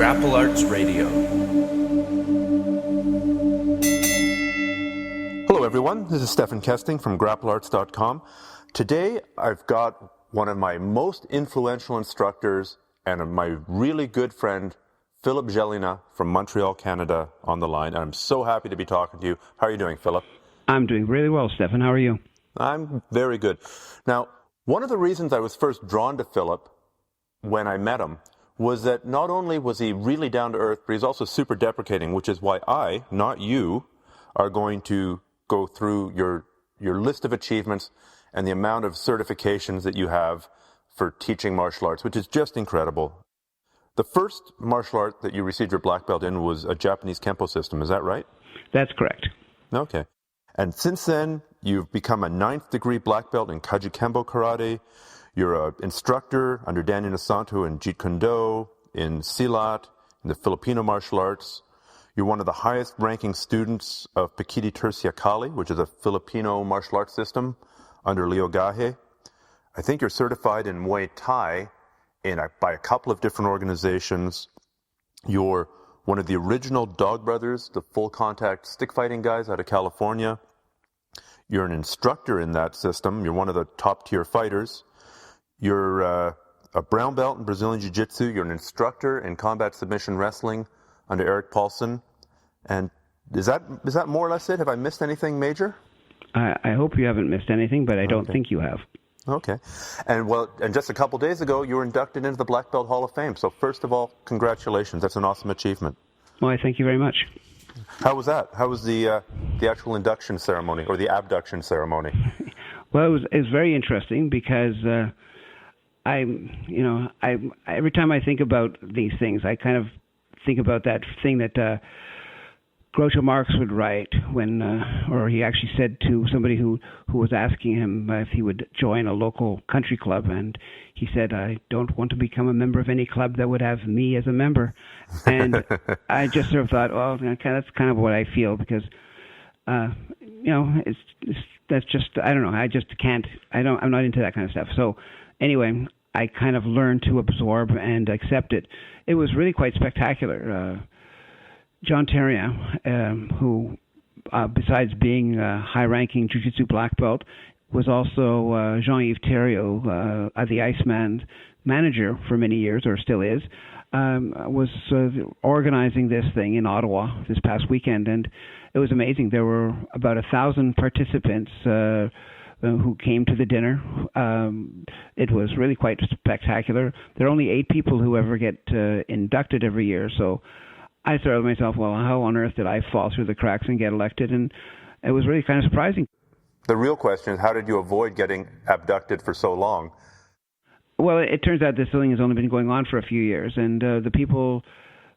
Grapple Arts Radio. Hello everyone, this is Stephan Kesting from grapplearts.com. Today I've got one of my most influential instructors and my really good friend, Philip Gelinas from Montreal, Canada, on the line. And I'm so happy to be talking to you. How are you doing, Philip? I'm doing really well, Stephan. How are you? I'm very good. Now, one of the reasons I was first drawn to Philip when I met him was that not only was he really down to earth, but he's also super deprecating, which is why I, not you, are going to go through your list of achievements and the amount of certifications that you have for teaching martial arts, which is just incredible. The first martial art that you received your black belt in was a Japanese Kempo system, is that right? That's correct. Okay. And since then, you've become a 9th degree black belt in Kajukenbo karate. You're an instructor under Daniel Nasanto in Jeet Kune Do, in Silat, in the Filipino martial arts. You're one of the highest ranking students of Pakiti Tercia Kali, which is a Filipino martial arts system under Leo Gahe. I think you're certified in Muay Thai by a couple of different organizations. You're one of the original Dog Brothers, the full contact stick fighting guys out of California. You're an instructor in that system. You're one of the top tier fighters. You're a brown belt in Brazilian Jiu-Jitsu. You're an instructor in combat submission wrestling under Eric Paulson. And is that more or less it? Have I missed anything major? I hope you haven't missed anything, but I don't think you have. Okay. And just a couple days ago, you were inducted into the Black Belt Hall of Fame. So first of all, congratulations. That's an awesome achievement. Well, I thank you very much. How was that? How was the actual induction ceremony or the abduction ceremony? Well, it was very interesting because every time I think about these things, I kind of think about that thing that Groucho Marx would write when, or he actually said to somebody who was asking him if he would join a local country club, and he said, "I don't want to become a member of any club that would have me as a member." And I just sort of thought, well, that's kind of what I feel because, that's just, I don't know, I just can't, I'm not into that kind of stuff. So anyway, I kind of learned to absorb and accept it. It was really quite spectacular. John Terrien, who, besides being a high-ranking jiu-jitsu black belt, was also Jean-Yves Thériault, the Iceman manager for many years, or still is, was organizing this thing in Ottawa this past weekend, and it was amazing. There were about 1,000 participants who came to the dinner. It was really quite spectacular. There are only 8 people who ever get inducted every year, so I started with myself, well, how on earth did I fall through the cracks and get elected? And it was really kind of surprising. The real question is, how did you avoid getting abducted for so long? Well, it turns out this thing has only been going on for a few years, and the people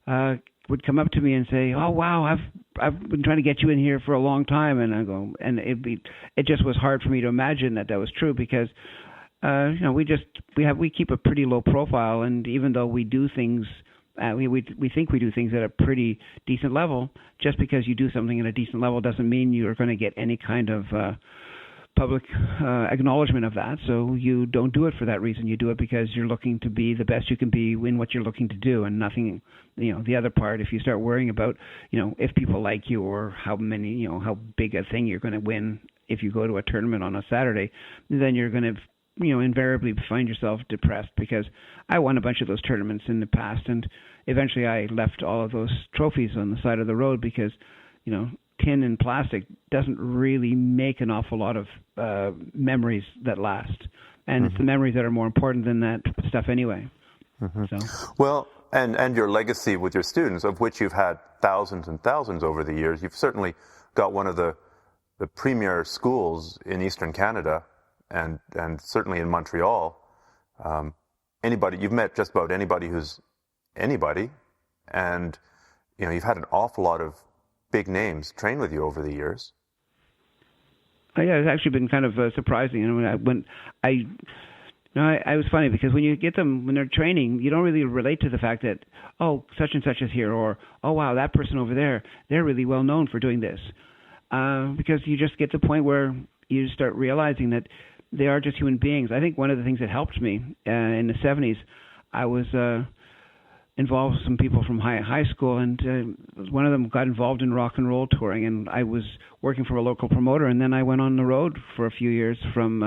would come up to me and say, "Oh, wow, I've been trying to get you in here for a long time," and I go, and it just was hard for me to imagine that was true because we keep a pretty low profile, and even though we do things. We think we do things at a pretty decent level. Just because you do something at a decent level doesn't mean you're going to get any kind of public acknowledgement of that. So you don't do it for that reason. You do it because you're looking to be the best you can be in what you're looking to do, and nothing. The other part, if you start worrying about, if people like you or how big a thing you're going to win if you go to a tournament on a Saturday, then you're going to invariably find yourself depressed because I won a bunch of those tournaments in the past, and eventually I left all of those trophies on the side of the road because, tin and plastic doesn't really make an awful lot of memories that last. And it's the memories that are more important than that stuff anyway. So. Well, and your legacy with your students, of which you've had thousands and thousands over the years, you've certainly got one of the premier schools in Eastern Canada, and certainly in Montreal. You've met just about anybody who's anybody, and you've had an awful lot of big names train with you over the years. Yeah, it's actually been kind of surprising. I was funny because when you get them when they're training, you don't really relate to the fact that such and such is here, or wow, that person over there, they're really well known for doing this, because you just get to the point where you start realizing that they are just human beings. I think one of the things that helped me in the 70s, I was involved some people from high school, and one of them got involved in rock and roll touring, and I was working for a local promoter, and then I went on the road for a few years from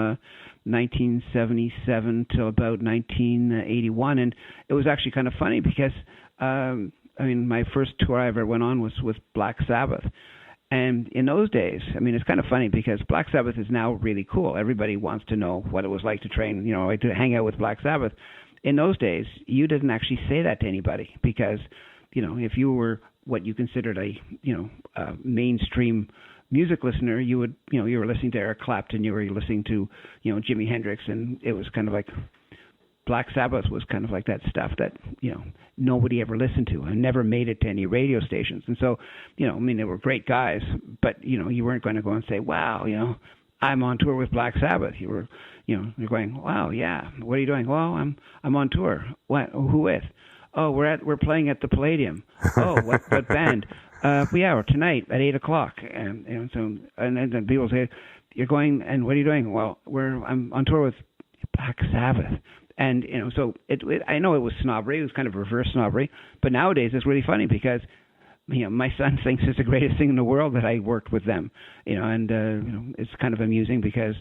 1977 till about 1981, and it was actually kind of funny because my first tour I ever went on was with Black Sabbath. And in those days, it's kind of funny because Black Sabbath is now really cool. Everybody wants to know what it was like to train, to hang out with Black Sabbath. In those days, you didn't actually say that to anybody because, if you were what you considered a mainstream music listener, you would, you were listening to Eric Clapton, you were listening to, Jimi Hendrix, and it was kind of like Black Sabbath was kind of like that stuff that, nobody ever listened to and never made it to any radio stations. And so, they were great guys, but, you weren't going to go and say, wow, I'm on tour with Black Sabbath. You were, you're going, wow, yeah. What are you doing? Well, I'm on tour. What? Who with? Oh, we're playing at the Palladium. Oh, what band? We're tonight at 8:00. And then people say, you're going, and what are you doing? Well, I'm on tour with Black Sabbath. And, so I know it was snobbery. It was kind of reverse snobbery. But nowadays it's really funny because, my son thinks it's the greatest thing in the world that I worked with them, and, it's kind of amusing because,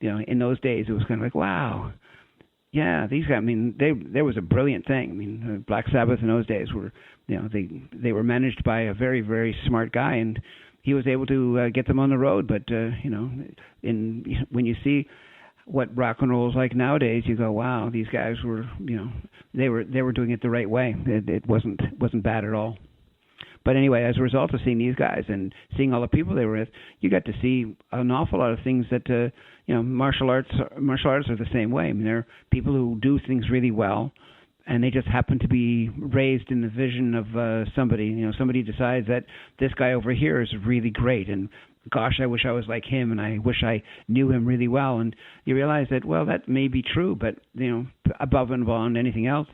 in those days it was kind of like, wow, yeah, these guys, there was a brilliant thing. Black Sabbath in those days were, they were managed by a very, very smart guy, and he was able to get them on the road. But, when you see what rock and roll is like nowadays, you go, wow, these guys were, they were doing it the right way. It wasn't bad at all. But anyway, as a result of seeing these guys and seeing all the people they were with, you got to see an awful lot of things that, martial arts are the same way. There are people who do things really well, and they just happen to be raised in the vision of somebody. Somebody decides that this guy over here is really great, and gosh, I wish I was like him, and I wish I knew him really well. And you realize that, well, that may be true, but, above and beyond anything else,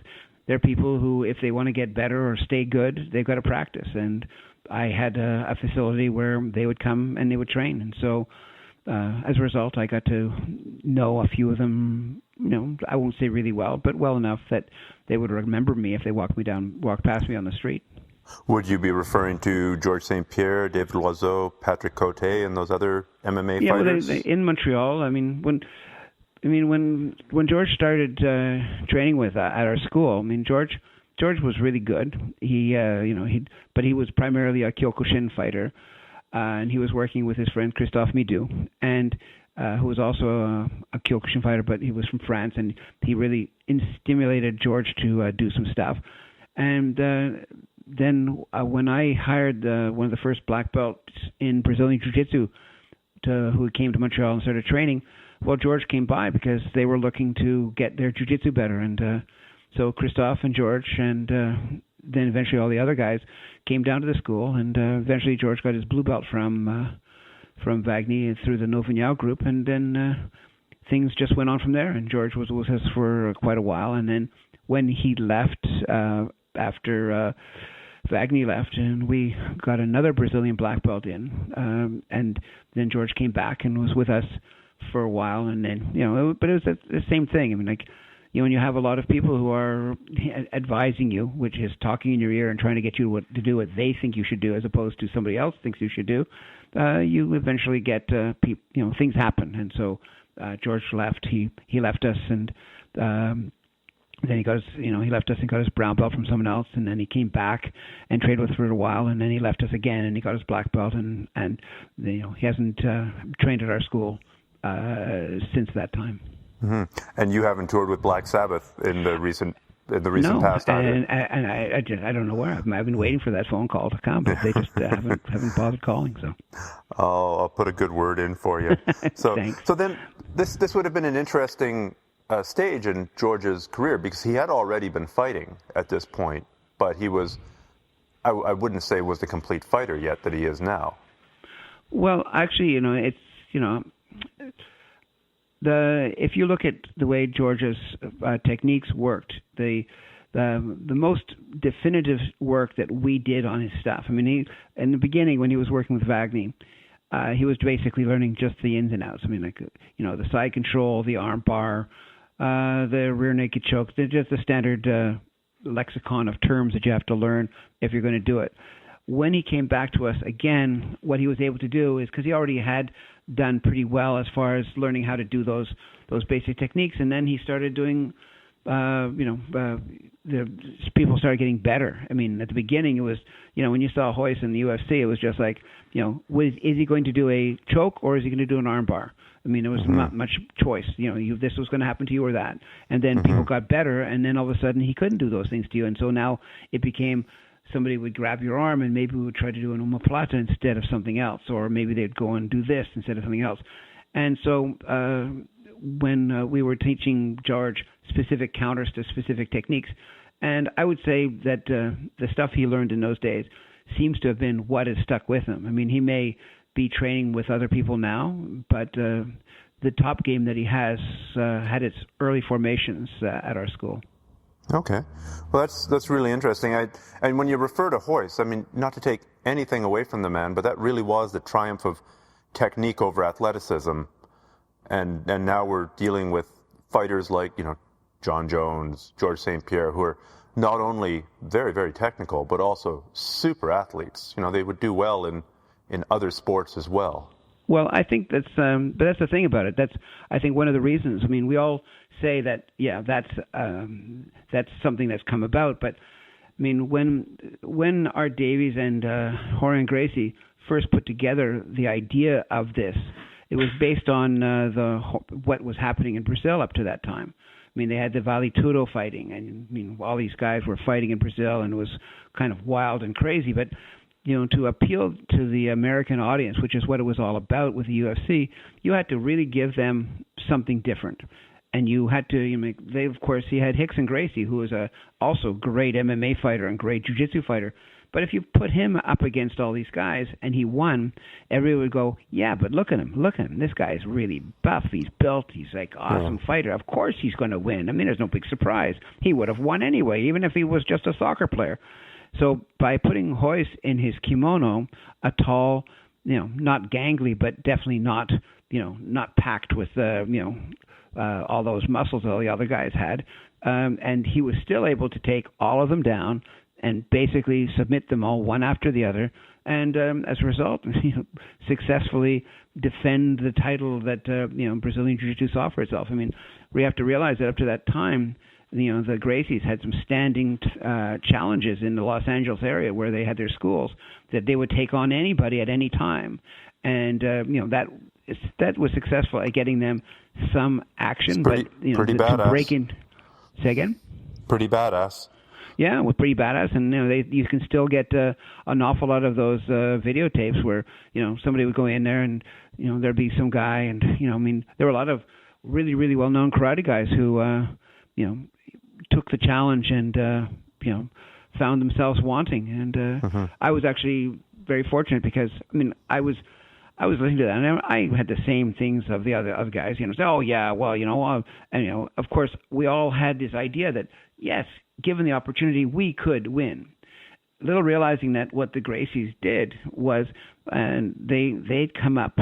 there are people who, if they want to get better or stay good, they've got to practice. And I had a facility where they would come and they would train. And so as a result, I got to know a few of them, I won't say really well, but well enough that they would remember me if they walked past me on the street. Would you be referring to Georges St Pierre, David Loiseau, Patrick Cote, and those other MMA fighters? Yeah, in Montreal. When George started training with at our school, George was really good. But he was primarily a Kyokushin fighter, and he was working with his friend Christophe Midou, and who was also a Kyokushin fighter, but he was from France, and he really stimulated George to do some stuff. And then when I hired one of the first black belts in Brazilian Jiu-Jitsu, who came to Montreal and started training, well, George came by because they were looking to get their jiu-jitsu better. And so Christophe and George and then eventually all the other guys came down to the school. And eventually George got his blue belt from Wagner through the Novignal group. And then things just went on from there. And George was with us for quite a while. And then when he left, after Wagner left, and we got another Brazilian black belt in. And then George came back and was with us for a while, and then but it was the same thing. When you have a lot of people who are advising you, which is talking in your ear and trying to get you to do what they think you should do, as opposed to somebody else thinks you should do, you eventually get things happen. And so George left. He left us, and then he got his he left us and got his brown belt from someone else, and then he came back and trained with us for a while, and then he left us again, and he got his black belt, and he hasn't trained at our school since that time. Mm-hmm. And you haven't toured with Black Sabbath in the recent past either? And I don't know where. I've been waiting for that phone call to come, but they just haven't bothered calling. So I'll put a good word in for you. So Thanks. So then this would have been an interesting stage in George's career, because he had already been fighting at this point, but he was, I wouldn't say was the complete fighter yet that he is now. Well, actually, it's if you look at the way George's techniques worked, the most definitive work that we did on his stuff. He, in the beginning, when he was working with Wagner, he was basically learning just the ins and outs. The side control, the arm bar, the rear naked choke, just the standard lexicon of terms that you have to learn if you're going to do it. When he came back to us again, what he was able to do is, because he already had done pretty well as far as learning how to do those basic techniques, and then he started doing, the people started getting better. I mean, at the beginning, it was, when you saw Royce in the UFC, it was just like, is he going to do a choke or is he going to do an armbar? I mean, there was not much choice. This was going to happen to you or that. And then people got better, and then all of a sudden he couldn't do those things to you. And so now it became somebody would grab your arm and maybe we would try to do an omoplata instead of something else, or maybe they'd go and do this instead of something else. And so when we were teaching George specific counters to specific techniques, and I would say that the stuff he learned in those days seems to have been what has stuck with him. I mean, he may be training with other people now, but the top game that he has had its early formations at our school. Okay. Well, that's really interesting. And when you refer to Royce, I mean, not to take anything away from the man, but that really was the triumph of technique over athleticism. And now we're dealing with fighters like, John Jones, Georges St Pierre, who are not only very, very technical, but also super athletes. They would do well in other sports as well. Well, I think but that's the thing about it. That's, I think, one of the reasons. I mean, we all say that, that's something that's come about. But I mean, when Art Davies and Rorion Gracie first put together the idea of this, it was based on what was happening in Brazil up to that time. I mean, they had the Vale Tudo fighting, and I mean, all these guys were fighting in Brazil, and it was kind of wild and crazy. But to appeal to the American audience, which is what it was all about with the UFC, you had to really give them something different. And you had to, of course, he had Rickson Gracie, who was a also great MMA fighter and great jiu-jitsu fighter. But if you put him up against all these guys and he won, everyone would go, yeah, but look at him. This guy's really buff. He's built. He's like awesome fighter. Of course he's going to win. I mean, there's no big surprise. He would have won anyway, even if he was just a soccer player. So by putting Royce in his kimono, a tall, not gangly, but definitely not packed with, all those muscles all the other guys had, and he was still able to take all of them down and basically submit them all one after the other, and as a result, successfully defend the title that Brazilian Jiu-Jitsu saw for itself. I mean, we have to realize that up to that time, the Gracies had some standing challenges in the Los Angeles area where they had their schools that they would take on anybody at any time, and that was successful at getting them some action, pretty badass. To break in. Say again? Pretty badass. Yeah, well, pretty badass, and you can still get an awful lot of those videotapes where somebody would go in there and there'd be some guy, and there were a lot of really, really well-known karate guys who took the challenge and found themselves wanting, and I was actually very fortunate because I was listening to that, and I had the same things of the other guys. Say, oh yeah, well, and of course, we all had this idea that yes, given the opportunity, we could win. Little realizing that what the Gracies did was, and they'd come up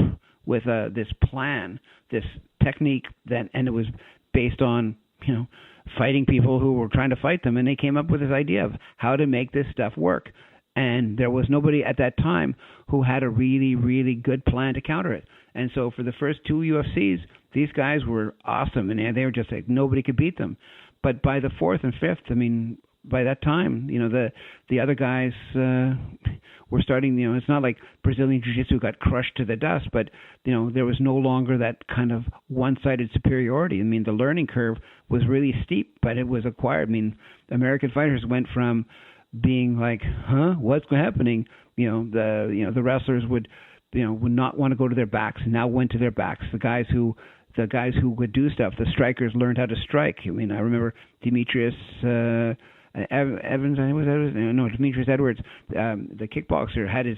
with this plan, this technique and it was based on fighting people who were trying to fight them, and they came up with this idea of how to make this stuff work. And there was nobody at that time who had a really, really good plan to counter it. And so for the first two UFCs, these guys were awesome, and they were just like nobody could beat them. But by the fourth and fifth, by that time, the other guys were starting. It's not like Brazilian Jiu-Jitsu got crushed to the dust, but there was no longer that kind of one-sided superiority. The learning curve was really steep, but it was acquired. American fighters went from being like, huh, what's happening? The wrestlers would not want to go to their backs, and now went to their backs. The guys who would do stuff, the strikers learned how to strike. I remember Demetrius Evans, Demetrius Edwards, the kickboxer, had his,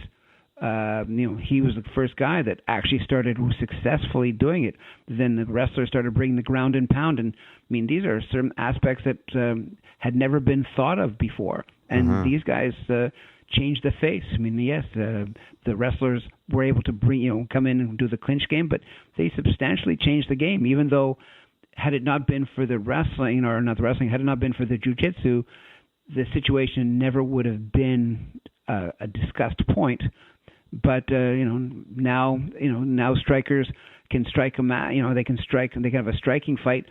he was the first guy that actually started successfully doing it. Then the wrestlers started bringing the ground and pound, and these are certain aspects that had never been thought of before. And these guys changed the face. Yes, the wrestlers were able to come in and do the clinch game, but they substantially changed the game. Even though, had it not been for the wrestling, had it not been for the jiu-jitsu, the situation never would have been a discussed point. But now strikers can strike they can strike, and they can have a striking fight.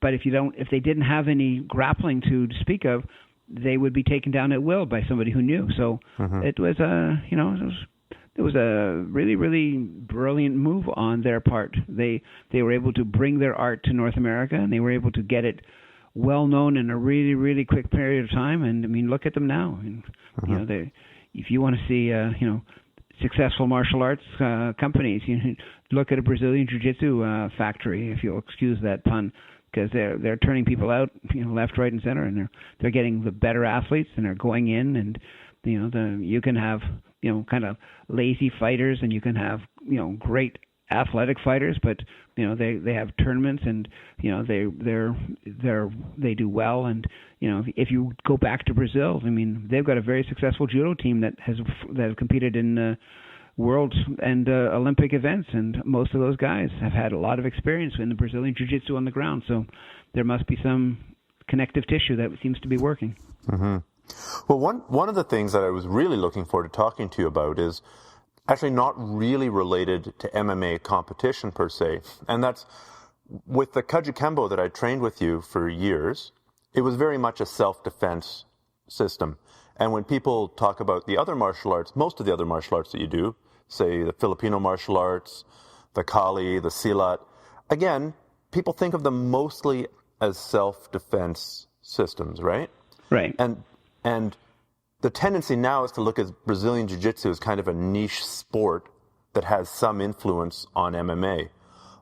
But if they didn't have any grappling to speak of, they would be taken down at will by somebody who knew. So it was it was a really, really brilliant move on their part. They were able to bring their art to North America, and they were able to get it well known in a really, really quick period of time. And I mean, look at them now. And, if you want to see successful martial arts companies, look at a Brazilian Jiu-Jitsu factory, if you'll excuse that pun, because they're turning people out, left, right, and center, and they're getting the better athletes, and they're going in, and you can have kind of lazy fighters, and you can have great athletic fighters, but they have tournaments, and they do well. And if you go back to Brazil, I mean, they've got a very successful judo team that has competed in world and Olympic events, and most of those guys have had a lot of experience in the Brazilian Jiu-Jitsu on the ground. So there must be some connective tissue that seems to be working. Mm-hmm. Well, one of the things that I was really looking forward to talking to you about is actually not really related to MMA competition per se, and that's with the Kajukenbo that I trained with you for years. It was very much a self-defense system. And when people talk about the other martial arts, most of the other martial arts that you do, say the Filipino martial arts, the Kali, the Silat, again, people think of them mostly as self-defense systems, right? Right. And the tendency now is to look at Brazilian Jiu-Jitsu as kind of a niche sport that has some influence on MMA.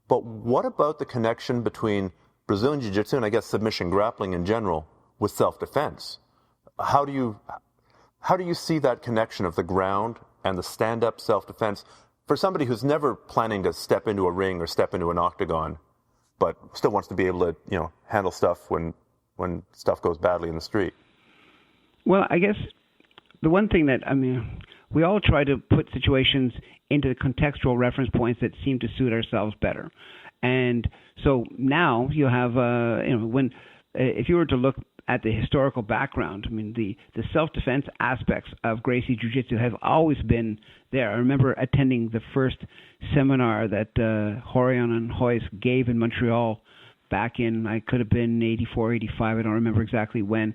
But what about the connection between Brazilian Jiu-Jitsu and I guess submission grappling in general with self-defense? How do you see that connection of the ground and the stand-up self-defense for somebody who's never planning to step into a ring or step into an octagon, but still wants to be able to handle stuff when stuff goes badly in the street? Well, I guess the one thing that, we all try to put situations into the contextual reference points that seem to suit ourselves better. And so now you have, if you were to look at the historical background, the self-defense aspects of Gracie Jiu-Jitsu have always been there. I remember attending the first seminar that Horion and Hoyce gave in Montreal back in, I could have been 84, 85, I don't remember exactly when.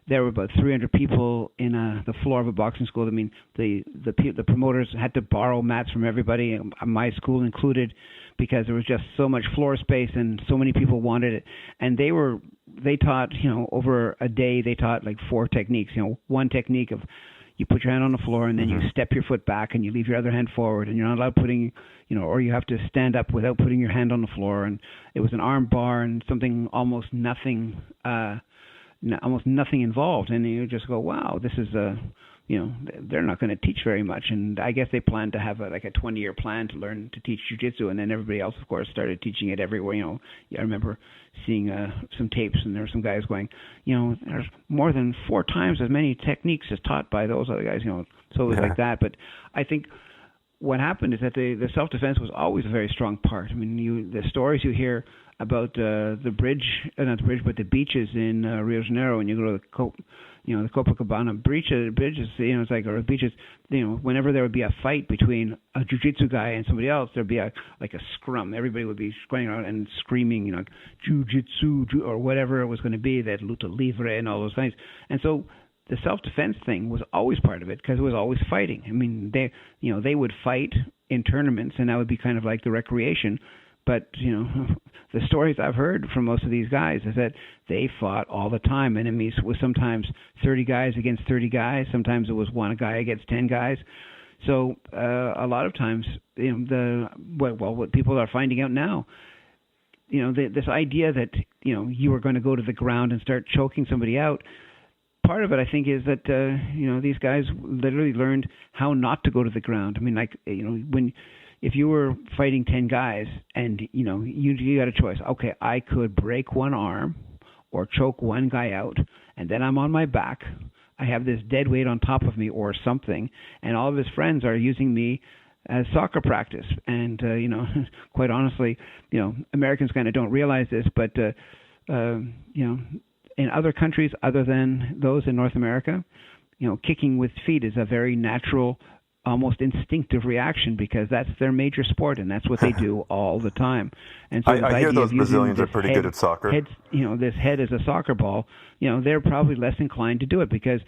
There were about 300 people in the floor of a boxing school. The promoters had to borrow mats from everybody, my school included, because there was just so much floor space and so many people wanted it. And they taught, over a day, they taught like 4 techniques. One technique of you put your hand on the floor and then you step your foot back and you leave your other hand forward, and you're not allowed putting, or you have to stand up without putting your hand on the floor. And it was an arm bar and something almost nothing involved. And you just go, wow, this is they're not going to teach very much. And I guess they planned to have a 20-year plan to learn to teach jiu-jitsu, and then everybody else, of course, started teaching it everywhere. I remember seeing some tapes, and there were some guys going, there's more than 4 times as many techniques as taught by those other guys, so it was like that. But I think what happened is that the self-defense was always a very strong part. The stories you hear about the bridge, not the bridge, but the beaches in Rio de Janeiro, and you go to the Copacabana bridges, it's like, or beaches, whenever there would be a fight between a jiu-jitsu guy and somebody else, there'd be a scrum. Everybody would be going around and screaming, jiu-jitsu, or whatever it was going to be, that luta libre and all those things. And so the self-defense thing was always part of it, because it was always fighting. They would fight in tournaments, and that would be kind of like the recreation. But, the stories I've heard from most of these guys is that they fought all the time. Enemies was sometimes 30 guys against 30 guys. Sometimes it was 1 guy against 10 guys. So a lot of times, what people are finding out now, this idea that, you were going to go to the ground and start choking somebody out, part of it, I think, is that, these guys literally learned how not to go to the ground. If you were fighting 10 guys and, you got a choice. Okay, I could break 1 arm or choke 1 guy out, and then I'm on my back. I have this dead weight on top of me or something, and all of his friends are using me as soccer practice. And, quite honestly, Americans kind of don't realize this, but, in other countries other than those in North America, kicking with feet is a very natural, almost instinctive reaction because that's their major sport and that's what they do all the time. And so I hear those Brazilians are pretty good at soccer. This head as a soccer ball, they're probably less inclined to do it because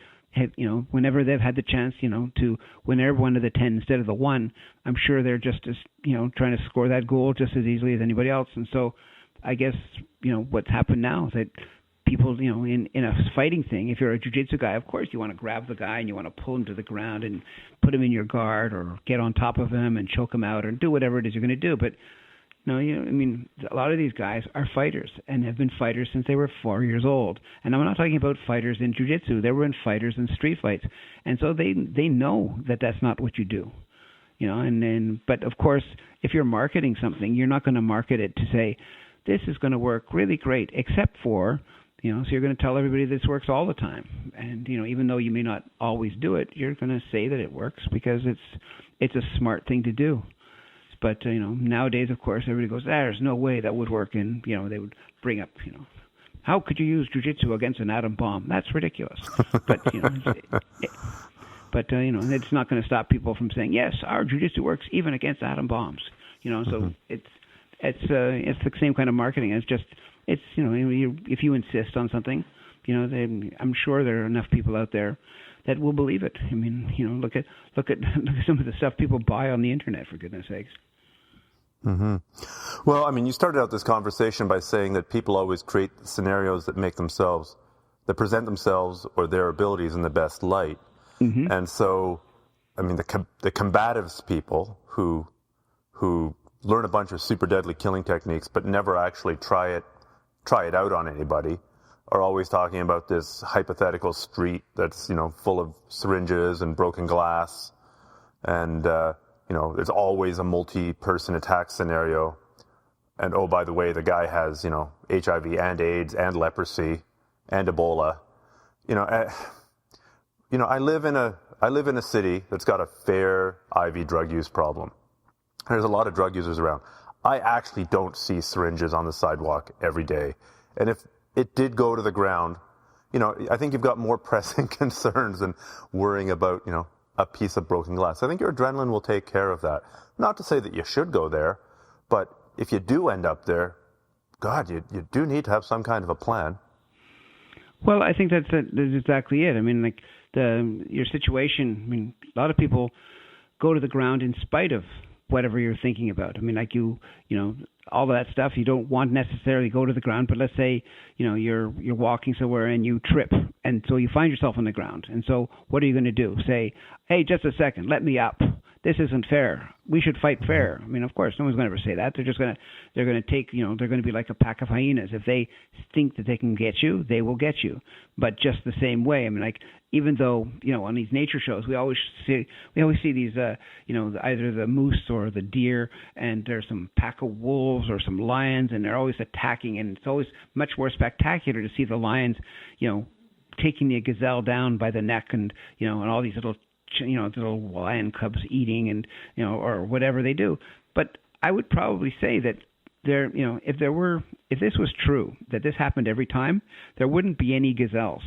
whenever they've had the chance, to win every one of the 10 instead of the one, I'm sure they're just as, trying to score that goal just as easily as anybody else. And so I guess, what's happened now is that people, in a fighting thing, if you're a jiu-jitsu guy, of course you want to grab the guy and you want to pull him to the ground and put him in your guard or get on top of him and choke him out or do whatever it is you're going to do. But a lot of these guys are fighters and have been fighters since they were 4 years old. And I'm not talking about fighters in jiu-jitsu. They were in fighters in street fights. And so they know that that's not what you do. But of course, if you're marketing something, you're not going to market it to say, this is going to work really great, except for, so you're going to tell everybody this works all the time. And, even though you may not always do it, you're going to say that it works because it's a smart thing to do. But, nowadays, of course, everybody goes, there's no way that would work. And, they would bring up, how could you use jiu-jitsu against an atom bomb? That's ridiculous. But, it's not going to stop people from saying, yes, our jiu-jitsu works even against atom bombs. So it's the same kind of marketing. It's if you insist on something, I'm sure there are enough people out there that will believe it. I mean, look at some of the stuff people buy on the internet, for goodness sakes. Mm-hmm. Well, I mean, you started out this conversation by saying that people always create scenarios that present themselves or their abilities in the best light. Mm-hmm. And so, I mean, the combatives people who learn a bunch of super deadly killing techniques but never actually try it out on anybody are always talking about this hypothetical street that's, full of syringes and broken glass. And, there's always a multi-person attack scenario. And, oh, by the way, the guy has, HIV and AIDS and leprosy and Ebola. I live in a city that's got a fair IV drug use problem. There's a lot of drug users around. I actually don't see syringes on the sidewalk every day. And if it did go to the ground, I think you've got more pressing concerns than worrying about, a piece of broken glass. I think your adrenaline will take care of that. Not to say that you should go there, but if you do end up there, God, you do need to have some kind of a plan. Well, I think that's exactly it. I mean, like your situation, I mean, a lot of people go to the ground in spite of whatever you're thinking about. I mean, like all of that stuff, you don't want necessarily go to the ground, but let's say, you're walking somewhere and you trip, and so you find yourself on the ground. And so what are you going to do? Say, hey, just a second, let me up. This isn't fair. We should fight fair. I mean, of course, no one's going to ever say that. They're going to take, they're going to be like a pack of hyenas. If they think that they can get you, they will get you. But just the same way, I mean, like, even though, on these nature shows, we always see these, either the moose or the deer, and there's some pack of wolves or some lions, and they're always attacking, and it's always much more spectacular to see the lions, taking the gazelle down by the neck, and all these little lion cubs eating, and or whatever they do. But I would probably say that if this was true, that this happened every time, there wouldn't be any gazelles,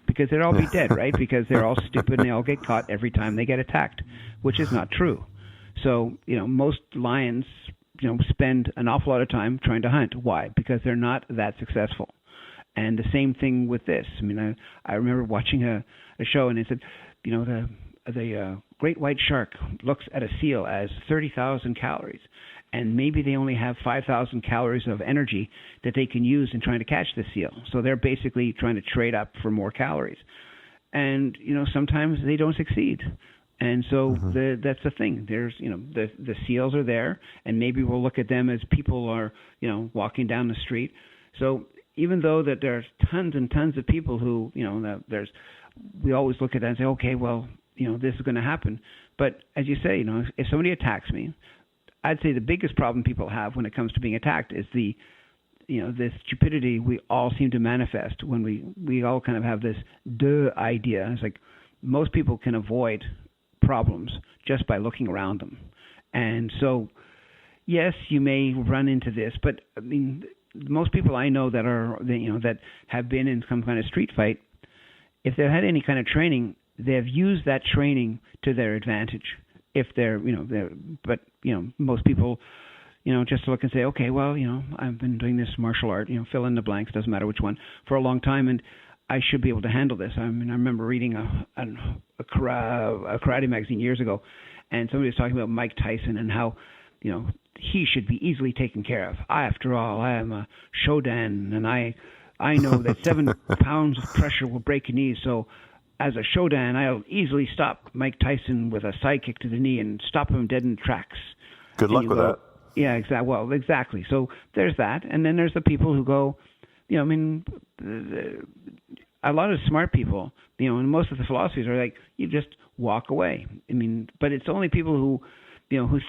because they'd all be dead, right? Because they're all stupid and they all get caught every time they get attacked, which is not true. So most lions spend an awful lot of time trying to hunt. Why? Because they're not that successful. And the same thing with this. I mean, I remember watching a show, and it said, the great white shark looks at a seal as 30,000 calories, and maybe they only have 5,000 calories of energy that they can use in trying to catch the seal. So they're basically trying to trade up for more calories. And, sometimes they don't succeed. And so that's the thing. There's, the seals are there, and maybe we'll look at them as people are, walking down the street. So even though that there's tons and tons of people who, we always look at that and say, okay, well, this is going to happen. But as you say, if somebody attacks me, I'd say the biggest problem people have when it comes to being attacked is the stupidity we all seem to manifest when we all kind of have this idea. It's like most people can avoid problems just by looking around them. And so, yes, you may run into this, but I mean, most people I know that are, that have been in some kind of street fight, if they've had any kind of training, they've used that training to their advantage. If they're, but most people, just look and say, okay, well, I've been doing this martial art, fill in the blanks, doesn't matter which one, for a long time, and I should be able to handle this. I mean, I remember reading a karate magazine years ago, and somebody was talking about Mike Tyson and how, he should be easily taken care of. After all, I am a Shodan, and I know that 7 pounds of pressure will break your knees. So, as a Shodan, I'll easily stop Mike Tyson with a side kick to the knee and stop him dead in the tracks. Good luck with that. Yeah, exactly. Well, exactly. So there's that, and then there's the people who go, a lot of smart people, and most of the philosophies are like, you just walk away. But it's only people who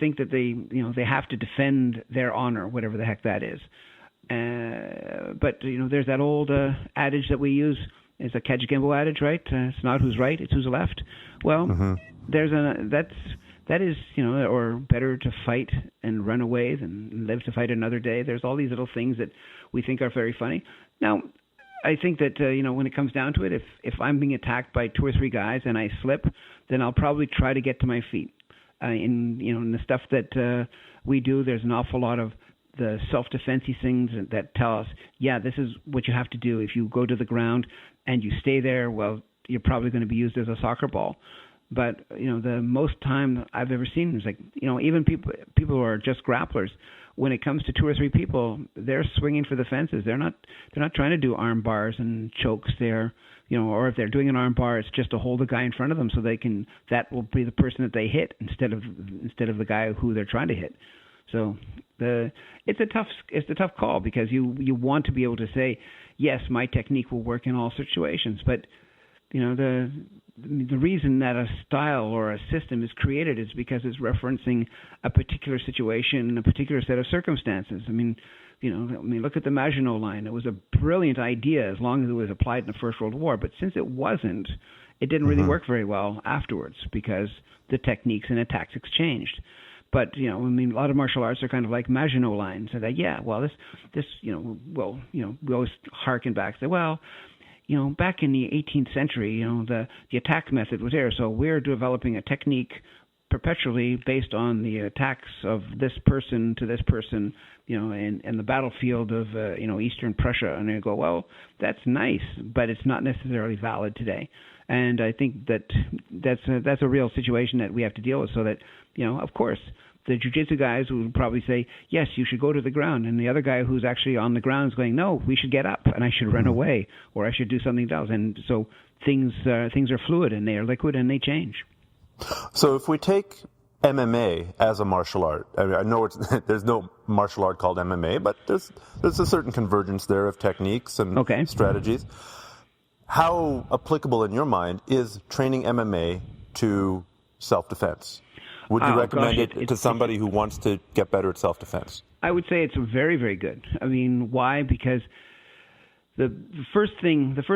think that they have to defend their honor, whatever the heck that is. But there's that old adage that we use. It's a Kajukenbo adage, right? It's not who's right, it's who's left. Well, that is, or better to fight and run away than live to fight another day. There's all these little things that we think are very funny. Now, I think that, when it comes down to it, if I'm being attacked by 2 or 3 guys and I slip, then I'll probably try to get to my feet. In the stuff that we do, there's an awful lot of the self-defense things that tell us, yeah, this is what you have to do. If you go to the ground and you stay there, well, you're probably going to be used as a soccer ball. But, the most time I've ever seen is like, even people who are just grapplers, when it comes to 2 or 3 people, they're swinging for the fences. They're not trying to do arm bars and chokes there, or if they're doing an arm bar, it's just to hold the guy in front of them so that will be the person that they hit instead of the guy who they're trying to hit. So it's a tough call, because you want to be able to say, yes, my technique will work in all situations, but the reason that a style or a system is created is because it's referencing a particular situation, a particular set of circumstances. Look at the Maginot Line. It was a brilliant idea as long as it was applied in the First World War, but since it wasn't, it didn't really work very well afterwards because the techniques and the tactics changed. But, a lot of martial arts are kind of like Maginot Lines. So that, we always harken back and say, well, back in the 18th century, the attack method was there. So we're developing a technique perpetually based on the attacks of this person to this person, in the battlefield of, Eastern Prussia. And they go, well, that's nice, but it's not necessarily valid today. And I think that's a real situation that we have to deal with, so that, of course, the jiu-jitsu guys would probably say, yes, you should go to the ground. And the other guy who's actually on the ground is going, no, we should get up and I should run away, or I should do something else. And so things are fluid and they are liquid and they change. So if we take MMA as a martial art, I know there's no martial art called MMA, but there's a certain convergence there of techniques and strategies. How applicable in your mind is training MMA to self-defense? Would you recommend it to somebody who wants to get better at self-defense? I would say it's very, very good. Why? Because the first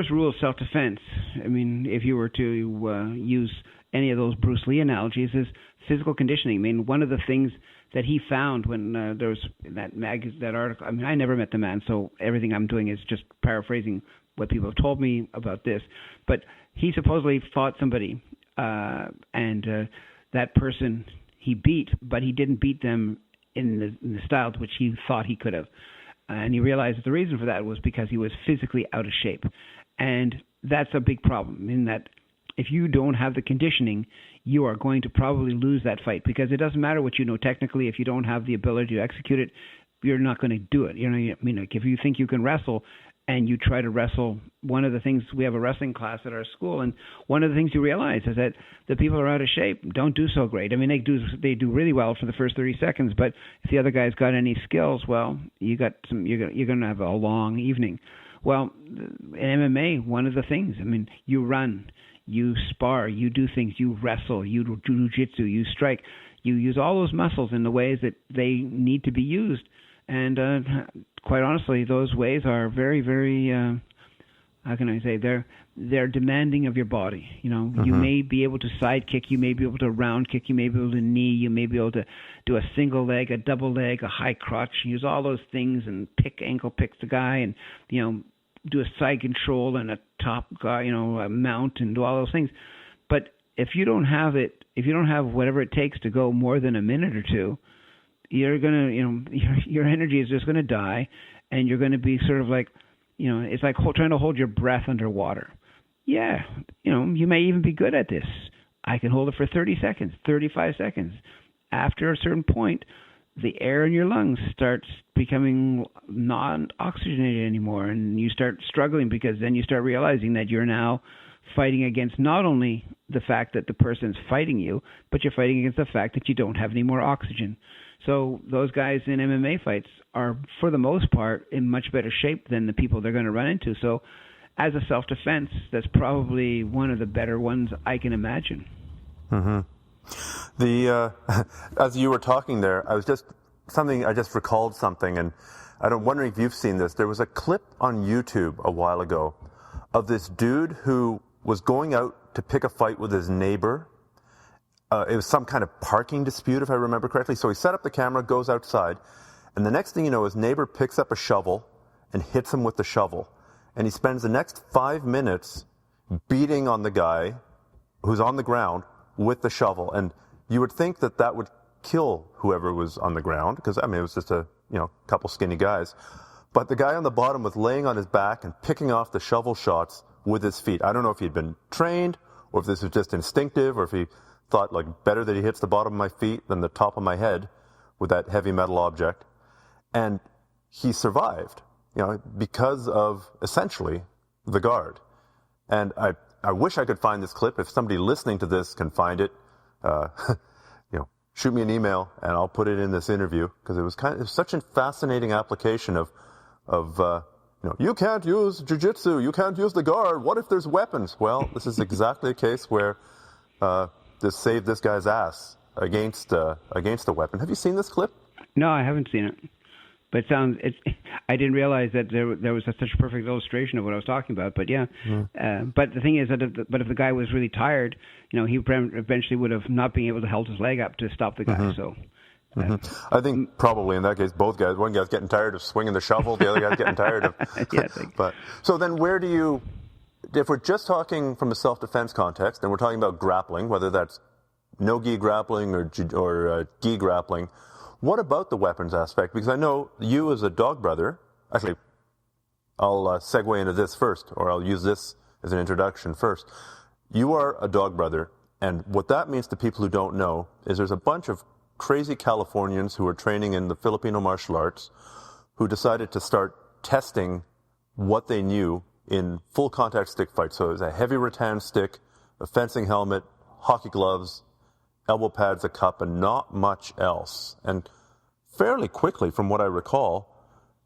rule of self-defense, if you were to use any of those Bruce Lee analogies, is physical conditioning. One of the things that he found when there was that article, I never met the man, so everything I'm doing is just paraphrasing what people have told me about this. But he supposedly fought somebody, and that person he beat, but he didn't beat them in the style to which he thought he could have. And he realized that the reason for that was because he was physically out of shape. And that's a big problem, in that if you don't have the conditioning, you are going to probably lose that fight, because it doesn't matter what you know technically. If you don't have the ability to execute it, you're not going to do it. If you think you can wrestle and you try to wrestle, one of the things, we have a wrestling class at our school, and one of the things you realize is that the people who are out of shape don't do so great. They do really well for the first 30 seconds, but if the other guy's got any skills, well, you're going to have a long evening. Well, in MMA, one of the things, you run, you spar, you do things, you wrestle, you do jiu-jitsu, you strike, you use all those muscles in the ways that they need to be used. And quite honestly, those ways are very, very how can I say, they're demanding of your body. You know, you Mm-hmm. may be able to side kick, you may be able to round kick, you may be able to knee, you may be able to do a single leg, a double leg, a high crotch, use all those things and ankle pick the guy, and you know, do a side control and a top guy, you know, a mount, and do all those things. But if you don't have it, if you don't have whatever it takes to go more than a minute or two, you're gonna, you know, your energy is just gonna die, and you're gonna be sort of like, you know, it's like trying to hold your breath underwater. Yeah, you know, you may even be good at this. I can hold it for 30 seconds, 35 seconds. After a certain point, the air in your lungs starts becoming non-oxygenated anymore, and you start struggling, because then you start realizing that you're now fighting against not only the fact that the person's fighting you, but you're fighting against the fact that you don't have any more oxygen. So those guys in MMA fights are, for the most part, in much better shape than the people they're going to run into. So as a self-defense, that's probably one of the better ones I can imagine. Mm-hmm. The as you were talking there, I just recalled something, and I'm wondering if you've seen this. There was a clip on YouTube a while ago of this dude who was going out to pick a fight with his neighbor. It was some kind of parking dispute, if I remember correctly. So he set up the camera, goes outside, and the next thing you know, his neighbor picks up a shovel and hits him with the shovel. And he spends the next 5 minutes beating on the guy who's on the ground with the shovel. And you would think that that would kill whoever was on the ground, because, I mean, it was just a couple skinny guys. But the guy on the bottom was laying on his back and picking off the shovel shots with his feet. I don't know if he'd been trained, or if this was just instinctive, or if he thought, like, better that he hits the bottom of my feet than the top of my head with that heavy metal object. And he survived, because of, essentially, the guard. And I wish I could find this clip. If somebody listening to this can find it, shoot me an email and I'll put it in this interview, because it was such a fascinating application of you can't use jiu-jitsu, you can't use the guard. What if there's weapons? Well, this is exactly a case where this saved this guy's ass against a weapon. Have you seen this clip? No, I haven't seen it. But I didn't realize that there was such a perfect illustration of what I was talking about. But yeah, but the thing is that if the guy was really tired, he eventually would have not been able to hold his leg up to stop the guy. Mm-hmm. So. I think probably in that case, both guys. One guy's getting tired of swinging the shovel, the other guy's getting tired of. Yeah. But so then, where do you? If we're just talking from a self-defense context, and we're talking about grappling, whether that's no-gi grappling or gi grappling. What about the weapons aspect? Because I know you as a dog brother, actually, I'll segue into this first, or I'll use this as an introduction first. You are a dog brother, and what that means to people who don't know is there's a bunch of crazy Californians who are training in the Filipino martial arts who decided to start testing what they knew in full contact stick fights. So it was a heavy rattan stick, a fencing helmet, hockey gloves, elbow pads, a cup, and not much else. And fairly quickly, from what I recall,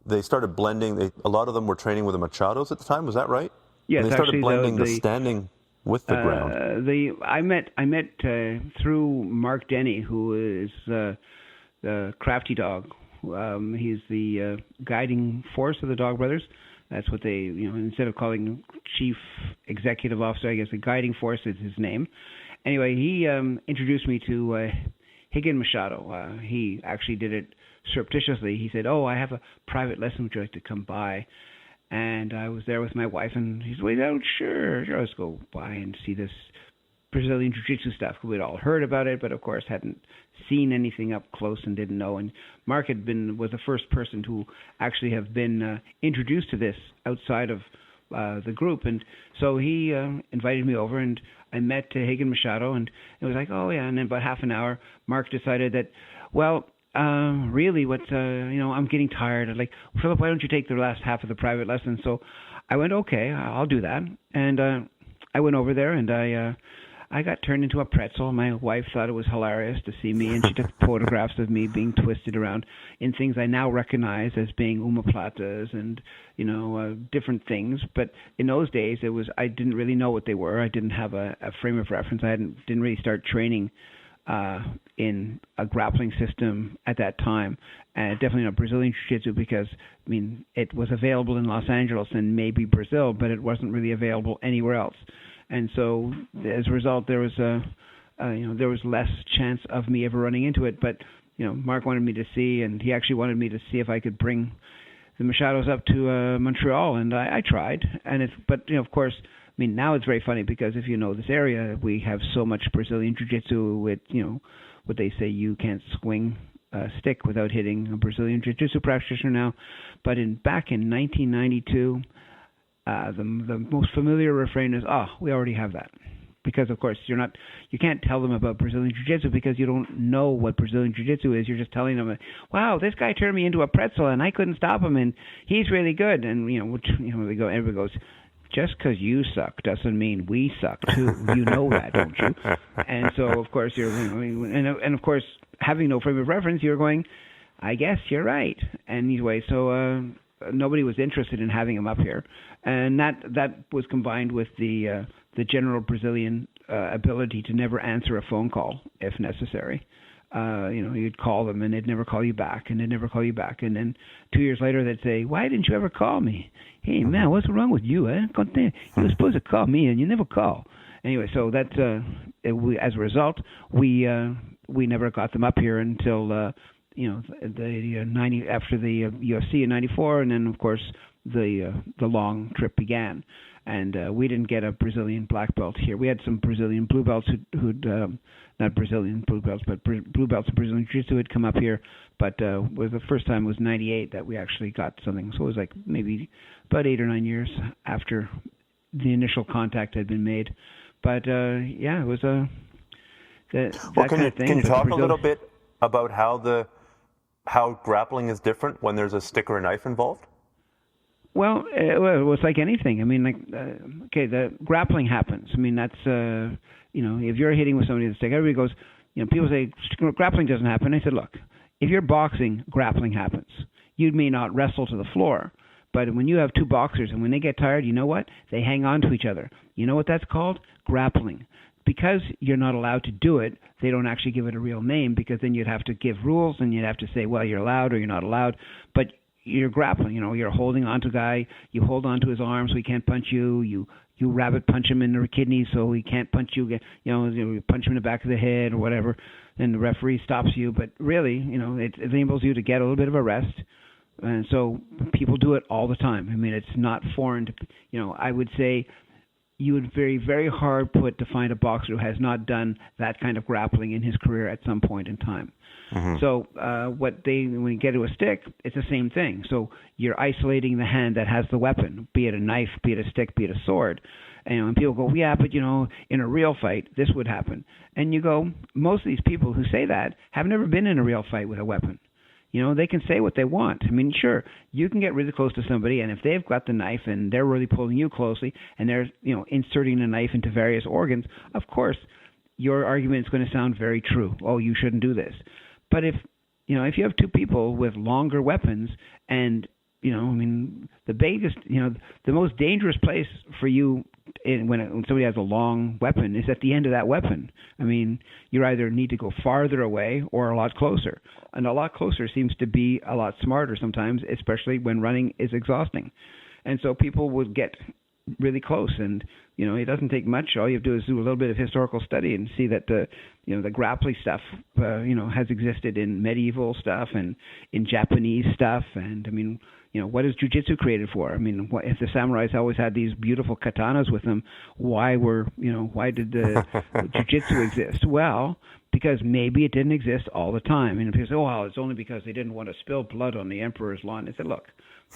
they started blending. A lot of them were training with the Machados at the time. Was that right? Yes, and they started blending the standing with the ground. I met through Mark Denny, who is the crafty dog. He's the guiding force of the Dog Brothers. That's what they, instead of calling chief executive officer, I guess the guiding force is his name. Anyway, he introduced me to Higan Machado. He actually did it surreptitiously. He said, I have a private lesson. Would you like to come by? And I was there with my wife, and he said, well, sure. Let's go by and see this Brazilian Jiu-Jitsu stuff. We'd all heard about it, but of course hadn't seen anything up close and didn't know. And Mark was the first person to actually have been introduced to this outside of the group. And so he invited me over, and I met Higan Machado, and it was like, oh yeah. And then about half an hour, Mark decided that, really, I'm getting tired. I'm like, Philip, why don't you take the last half of the private lesson? So I went, okay, I'll do that. And I went over there, and I got turned into a pretzel. My wife thought it was hilarious to see me, and she took photographs of me being twisted around in things I now recognize as being omoplatas and, different things. But in those days, I didn't really know what they were. I didn't have a frame of reference. I didn't really start training in a grappling system at that time, and definitely not Brazilian Jiu-Jitsu, because I mean it was available in Los Angeles and maybe Brazil, but it wasn't really available anywhere else. And so as a result, there was there was less chance of me ever running into it. But Mark wanted me to see, and he actually wanted me to see if I could bring the Machados up to Montreal, and I tried. But of course, I mean, now it's very funny because if you know this area, we have so much Brazilian Jiu-Jitsu with, what they say, you can't swing a stick without hitting a Brazilian Jiu-Jitsu practitioner now. But back in 1992, the most familiar refrain is, we already have that. Because, of course, you can't tell them about Brazilian Jiu-Jitsu because you don't know what Brazilian Jiu-Jitsu is. You're just telling them, wow, this guy turned me into a pretzel and I couldn't stop him and he's really good. And, everybody goes, just because you suck doesn't mean we suck too. You know that, don't you? And so, of course, and of course, having no frame of reference, you're going, I guess you're right. And anyway, so nobody was interested in having him up here. And that was combined with the general Brazilian ability to never answer a phone call if necessary. You'd call them and they'd never call you back, and they'd never call you back. And then 2 years later, they'd say, why didn't you ever call me? Hey, man, what's wrong with you? You were supposed to call me and you never call. Anyway, so that's as a result, we never got them up here until the 90 after the UFC in '94, and then of course the long trip began. And we didn't get a Brazilian black belt here. We had some Brazilian blue belts who'd not Brazilian blue belts, but blue belts in Brazilian Jiu-Jitsu had come up here. But the first time was '98 that we actually got something. So it was like maybe about 8 or 9 years after the initial contact had been made. But it was Can you talk a little bit about how grappling is different when there's a stick or a knife involved? Well, it was like anything. I mean, the grappling happens. I mean, that's, if you're hitting with somebody with a stick, everybody goes, people say grappling doesn't happen. I said, look, if you're boxing, grappling happens. You may not wrestle to the floor, but when you have two boxers and when they get tired, you know what? They hang on to each other. You know what that's called? Grappling. Because you're not allowed to do it, they don't actually give it a real name, because then you'd have to give rules and you'd have to say, well, you're allowed or you're not allowed. But you're grappling, you're holding on to a guy, you hold on to his arms so he can't punch you, you rabbit punch him in the kidneys so he can't punch you, you punch him in the back of the head or whatever, and the referee stops you. But really, it enables you to get a little bit of a rest. And so people do it all the time. I mean, it's not foreign to, I would say you would very, very hard put to find a boxer who has not done that kind of grappling in his career at some point in time. Mm-hmm. So when you get to a stick, it's the same thing. So you're isolating the hand that has the weapon, be it a knife, be it a stick, be it a sword. And people go, yeah, but in a real fight, this would happen. And you go, most of these people who say that have never been in a real fight with a weapon. They can say what they want. I mean, sure, you can get really close to somebody, and if they've got the knife and they're really pulling you closely, and they're, inserting the knife into various organs, of course, your argument is going to sound very true. Oh, you shouldn't do this. But if you have two people with longer weapons, and the biggest, the most dangerous place for you when somebody has a long weapon is at the end of that weapon. I mean, you either need to go farther away or a lot closer. And a lot closer seems to be a lot smarter sometimes, especially when running is exhausting. And so people would get really close, and it doesn't take much. All you have to do is do a little bit of historical study and see that the grappling stuff has existed in medieval stuff and in Japanese stuff. And I mean, what is jiu-jitsu created for? I mean, if the samurais always had these beautiful katanas with them, why did the jiu-jitsu exist? Well, because maybe it didn't exist all the time. And people say, oh, well, it's only because they didn't want to spill blood on the emperor's lawn. I said, look,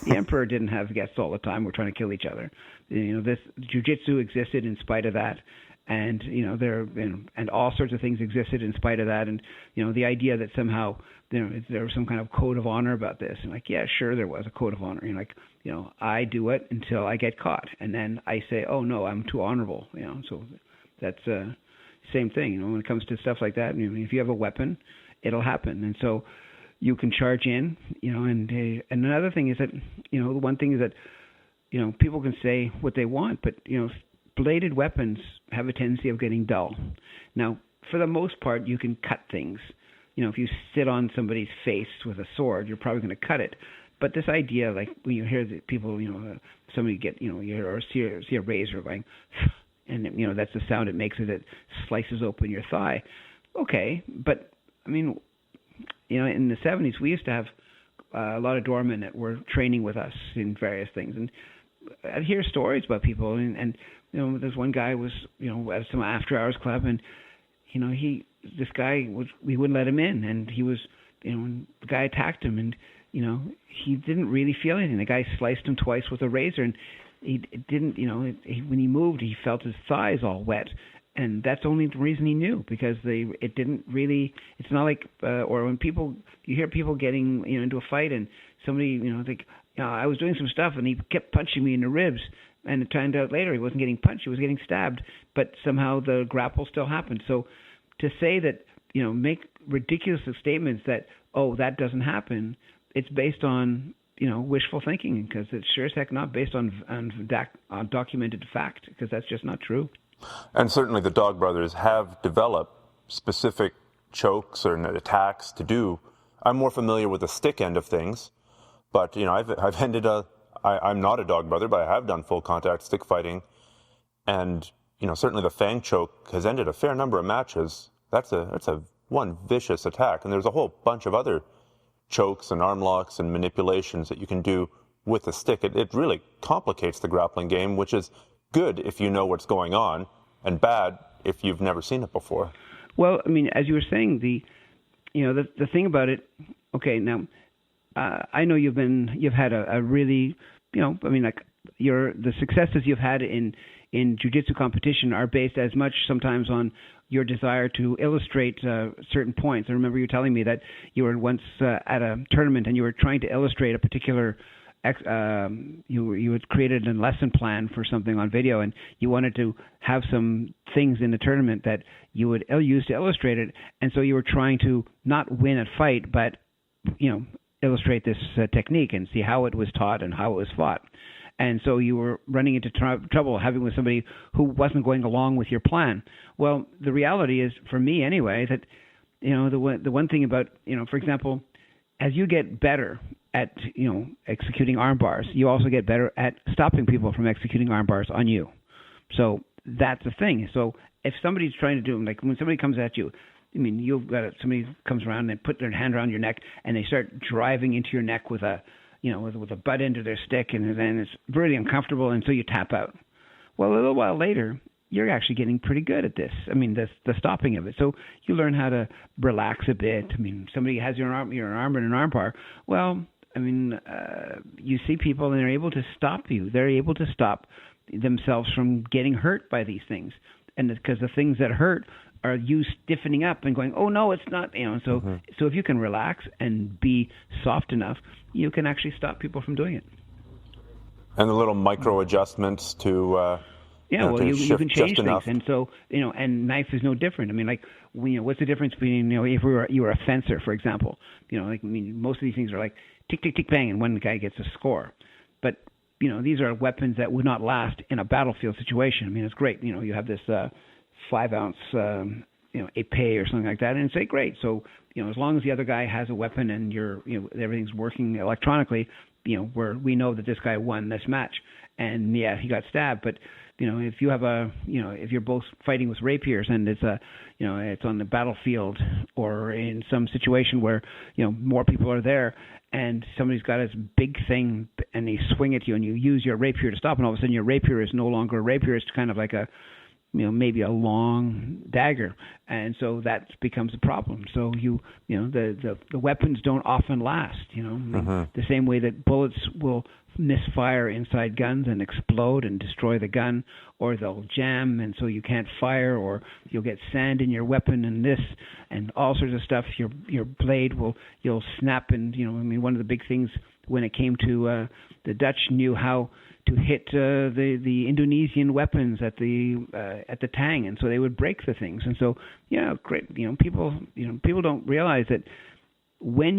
the emperor didn't have guests all the time. We're trying to kill each other. This jiu-jitsu existed in spite of that. And, and all sorts of things existed in spite of that. And, the idea that somehow, there was some kind of code of honor about this. And yeah, sure, there was a code of honor. I do it until I get caught. And then I say, oh, no, I'm too honorable. So that's same thing. When it comes to stuff like that, if you have a weapon, it'll happen. And so you can charge in, and another thing is that, the one thing is that, people can say what they want, but, bladed weapons have a tendency of getting dull. Now, for the most part, you can cut things. If you sit on somebody's face with a sword, you're probably going to cut it. But this idea, like when you hear the people, somebody get, you hear or see a razor going, and that's the sound it makes as it slices open your thigh. Okay, but I mean, in the 70s, we used to have a lot of doormen that were training with us in various things, and I'd hear stories about people, and there's one guy was, at some after-hours club, and this guy we wouldn't let him in, and he was, the guy attacked him, and he didn't really feel anything. The guy sliced him twice with a razor, and he didn't, when he moved, he felt his thighs all wet. And that's only the reason he knew, because it didn't really, it's not like, or when you hear people getting, into a fight, and somebody, I was doing some stuff and he kept punching me in the ribs, and it turned out later he wasn't getting punched, he was getting stabbed, but somehow the grapple still happened. So to say that, make ridiculous statements that, that doesn't happen, it's based on, wishful thinking, because it's sure as heck not based on documented fact, because that's just not true. And certainly the Dog Brothers have developed specific chokes or attacks to do. I'm more familiar with the stick end of things, but I've ended I'm not a Dog Brother, but I have done full contact stick fighting, and certainly the Fang choke has ended a fair number of matches. That's a one vicious attack, and there's a whole bunch of other chokes and arm locks and manipulations that you can do with a stick. It really complicates the grappling game, which is good if you know what's going on, and bad if you've never seen it before. Well, I mean, as you were saying, the thing about it. Okay, now I know you've had a really, the successes you've had in jiu-jitsu competition are based as much sometimes on your desire to illustrate certain points. I remember you telling me that you were once at a tournament and you were trying to illustrate a particular. You had created a lesson plan for something on video, and you wanted to have some things in the tournament that you would use to illustrate it, and so you were trying to not win a fight, but illustrate this technique and see how it was taught and how it was fought. And so you were running into trouble having with somebody who wasn't going along with your plan. Well, the reality is, for me anyway, that the one thing about for example, as you get better at executing arm bars, you also get better at stopping people from executing arm bars on you. So that's the thing. So if somebody's trying to do them, like when somebody comes at you, you've got somebody comes around and put their hand around your neck and they start driving into your neck with a with a butt end of their stick, and then it's really uncomfortable, and so you tap out. Well, a little while later, you're actually getting pretty good at this. The stopping of it. So you learn how to relax a bit. Somebody has your arm in an arm bar. Well, you see people and they're able to stop you. They're able to stop themselves from getting hurt by these things. And because the things that hurt are you stiffening up and going, oh no, it's not, so so if you can relax and be soft enough, you can actually stop people from doing it. And the little micro adjustments to you can change things, enough. And so and knife is no different. What's the difference between if you were a fencer, for example, most of these things are like tick tick tick bang, and one guy gets a score, but these are weapons that would not last in a battlefield situation. It's great, you have this 5-ounce épée or something like that, and it's great. So as long as the other guy has a weapon and everything's working electronically, we know that this guy won this match. And yeah, he got stabbed, but if you have if you're both fighting with rapiers and it's it's on the battlefield or in some situation where more people are there and somebody's got this big thing and they swing at you and you use your rapier to stop, and all of a sudden your rapier is no longer a rapier, it's kind of like a maybe a long dagger, and so that becomes a problem. So the weapons don't often last. The same way that bullets will misfire inside guns and explode and destroy the gun, or they'll jam and so you can't fire, or you'll get sand in your weapon and all sorts of stuff. Your blade you'll snap, and one of the big things when it came to the Dutch knew how to hit the Indonesian weapons at the Tang, and so they would break the things. And so great. People don't realize that when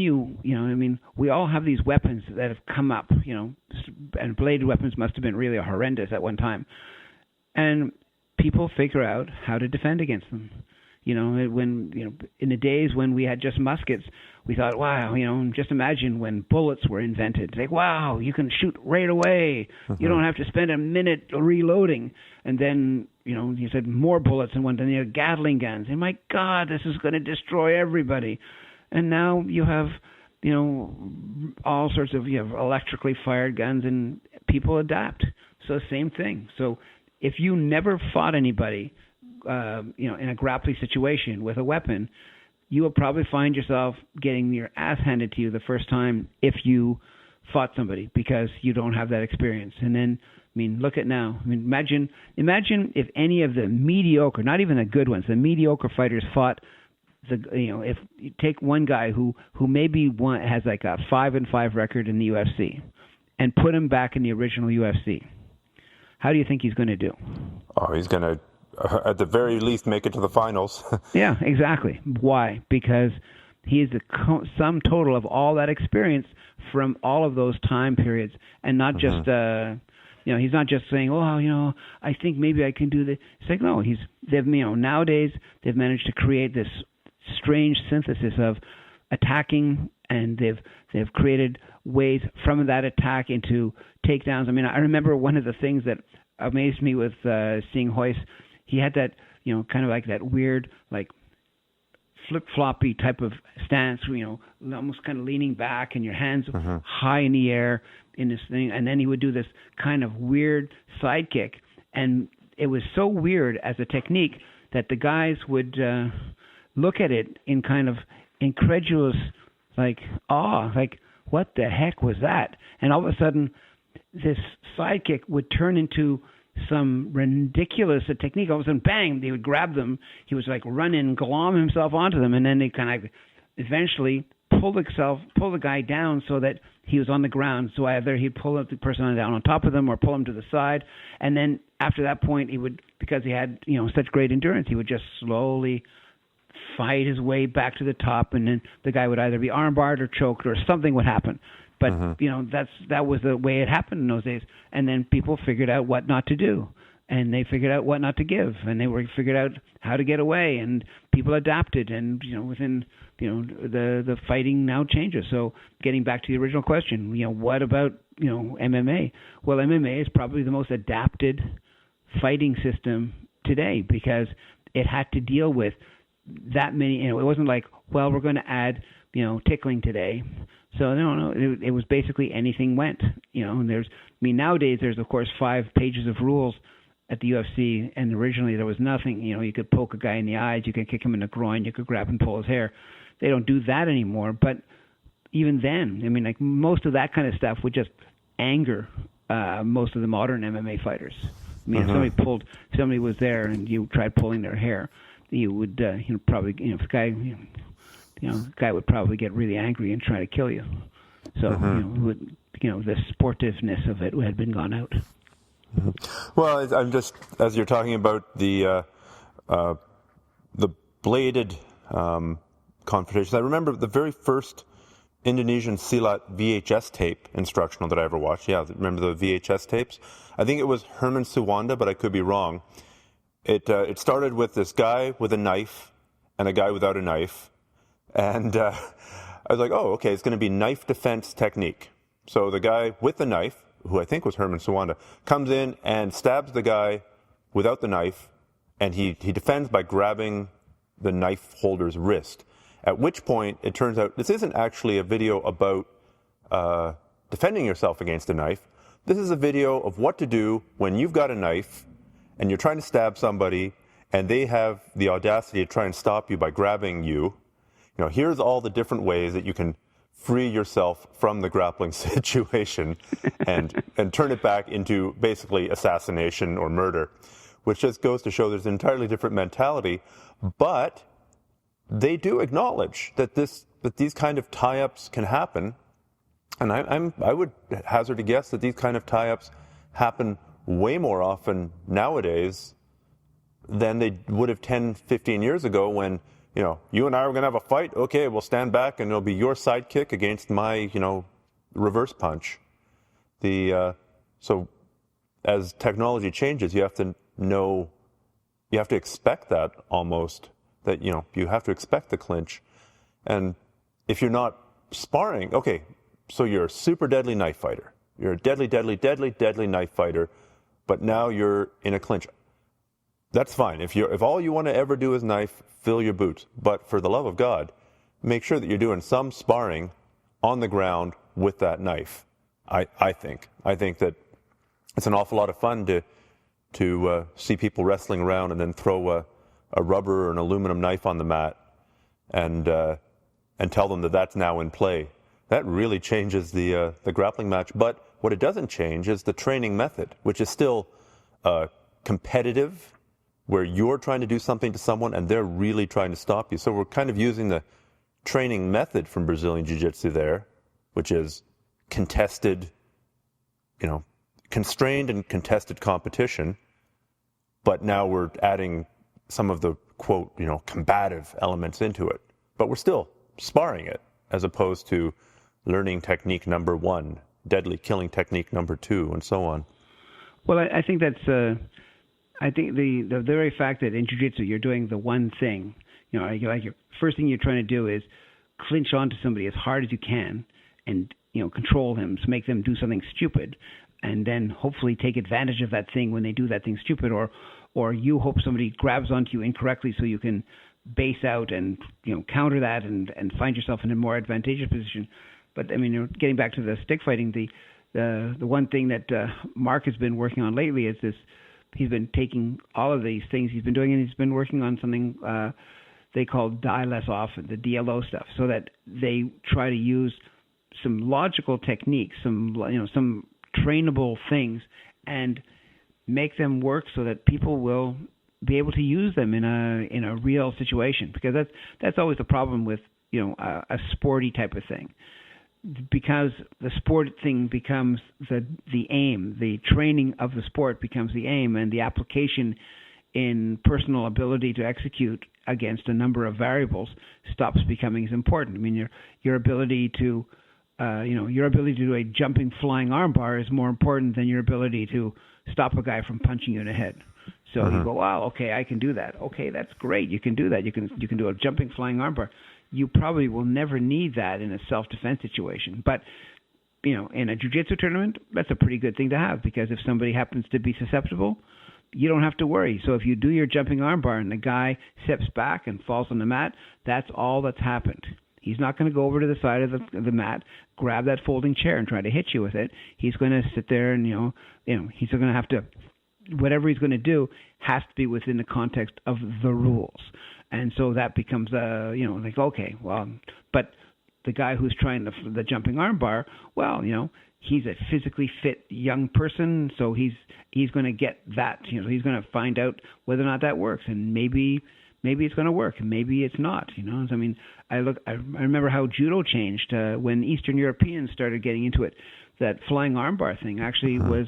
we all have these weapons that have come up, and bladed weapons must have been really horrendous at one time, and people figure out how to defend against them. When in the days when we had just muskets, we thought, wow, just imagine when bullets were invented. Like, wow, you can shoot right away. You don't have to spend a minute reloading. And then, you said more bullets and then you had Gatling guns. And my God, this is going to destroy everybody. And now you have, all sorts of electrically fired guns, and people adapt. So same thing. So if you never fought anybody, in a grappling situation with a weapon, you will probably find yourself getting your ass handed to you the first time if you fought somebody, because you don't have that experience. And then, look at now. Imagine if any of the mediocre, not even the good ones, the mediocre fighters fought if you take one guy who maybe has like a 5-5 record in the UFC and put him back in the original UFC, how do you think he's going to do? Oh, he's going to, at the very least, make it to the finals. Yeah, exactly. Why? Because he is the sum total of all that experience from all of those time periods, and not just he's not just saying, oh, I think maybe I can do this. It's like, no, nowadays they've managed to create this strange synthesis of attacking, and they've created ways from that attack into takedowns. I remember one of the things that amazed me with seeing Royce. He had that, kind of like that weird, like flip-floppy type of stance, almost kind of leaning back and your hands high in the air in this thing. And then he would do this kind of weird side kick. And it was so weird as a technique that the guys would look at it in kind of incredulous, like, awe, like, what the heck was that? And all of a sudden, this side kick would turn into some ridiculous technique. All of a sudden, bang, they would grab them. He was like run in, glom himself onto them, and then they kind of eventually pull the guy down so that he was on the ground. So either he'd pull the person down on top of them or pull him to the side. And then after that point, he would, because he had such great endurance, he would just slowly fight his way back to the top, and then the guy would either be armbarred or choked or something would happen. But, that was the way it happened in those days. And then people figured out what not to do, and they figured out what not to give, and they figured out how to get away, and people adapted. And, within, the fighting now changes. So getting back to the original question, what about, MMA? Well, MMA is probably the most adapted fighting system today, because it had to deal with that many, it wasn't like, well, we're going to add, tickling today. So no, it was basically anything went, and nowadays there's of course 5 pages of rules at the UFC, and originally there was nothing. You could poke a guy in the eyes, you could kick him in the groin, you could grab and pull his hair. They don't do that anymore. But even then, like most of that kind of stuff would just anger most of the modern MMA fighters. If somebody was there and you tried pulling their hair, you would probably, if the guy, the guy would probably get really angry and try to kill you. So, the sportiveness of it had been gone out. Well, I'm just, as you're talking about the bladed confrontations, I remember the very first Indonesian Silat VHS tape instructional that I ever watched. Yeah, remember the VHS tapes? I think it was Herman Suwanda, but I could be wrong. It started with this guy with a knife and a guy without a knife. And I was like, oh, okay, it's going to be knife defense technique. So the guy with the knife, who I think was Herman Suwanda, comes in and stabs the guy without the knife, and he defends by grabbing the knife holder's wrist. At which point, it turns out this isn't actually a video about defending yourself against a knife. This is a video of what to do when you've got a knife and you're trying to stab somebody, and they have the audacity to try and stop you by grabbing you. Here's all the different ways that you can free yourself from the grappling situation and turn it back into basically assassination or murder, which just goes to show there's an entirely different mentality. But they do acknowledge that these kind of tie-ups can happen, and I would hazard a guess that these kind of tie-ups happen way more often nowadays than they would have 10, 15 years ago when, you and I were going to have a fight. Okay, we'll stand back and it'll be your sidekick against my, reverse punch. So as technology changes, you have to expect that almost, that, you have to expect the clinch. And if you're not sparring, okay, so you're a super deadly knife fighter. You're a deadly, deadly, deadly, deadly knife fighter, but now you're in a clinch. That's fine. If all you want to ever do is knife, fill your boots. But for the love of God, make sure that you're doing some sparring on the ground with that knife. I think that it's an awful lot of fun to see people wrestling around and then throw a rubber or an aluminum knife on the mat and tell them that that's now in play. That really changes the grappling match. But what it doesn't change is the training method, which is still competitive, where you're trying to do something to someone and they're really trying to stop you. So we're kind of using the training method from Brazilian Jiu-Jitsu there, which is contested, constrained and contested competition. But now we're adding some of the, quote, combative elements into it. But we're still sparring it, as opposed to learning technique number 1, deadly killing technique number 2, and so on. Well, I think that's... I think the very fact that in jiu-jitsu you're doing the one thing, like your first thing you're trying to do is clinch onto somebody as hard as you can and, control them, to make them do something stupid, and then hopefully take advantage of that thing when they do that thing stupid, or you hope somebody grabs onto you incorrectly so you can base out and, counter that and find yourself in a more advantageous position. But, I mean, getting back to the stick fighting, the one thing that Mark has been working on lately is this. He's been taking all of these things he's been doing, and he's been working on something they call die less often, the DLO stuff, so that they try to use some logical techniques, some trainable things, and make them work so that people will be able to use them in a real situation. Because that's always the problem with a sporty type of thing. Because the sport thing becomes the aim, the training of the sport becomes the aim, and the application in personal ability to execute against a number of variables stops becoming as important. I mean, your ability to do a jumping flying armbar is more important than your ability to stop a guy from punching you in the head. So you go, wow, okay, I can do that. Okay, that's great. You can do that. You can do a jumping flying armbar. You probably will never need that in a self-defense situation. But, in a jiu-jitsu tournament, that's a pretty good thing to have, because if somebody happens to be susceptible, you don't have to worry. So if you do your jumping armbar and the guy steps back and falls on the mat, that's all that's happened. He's not going to go over to the side of the mat, grab that folding chair and try to hit you with it. He's going to sit there and, he's going to have to, whatever he's going to do has to be within the context of the rules. And so that becomes, okay, well, but the guy who's trying the jumping armbar, well, he's a physically fit young person, so he's going to get that, he's going to find out whether or not that works, and maybe it's going to work, and maybe it's not, I mean, I remember how judo changed when Eastern Europeans started getting into it. That flying armbar thing actually was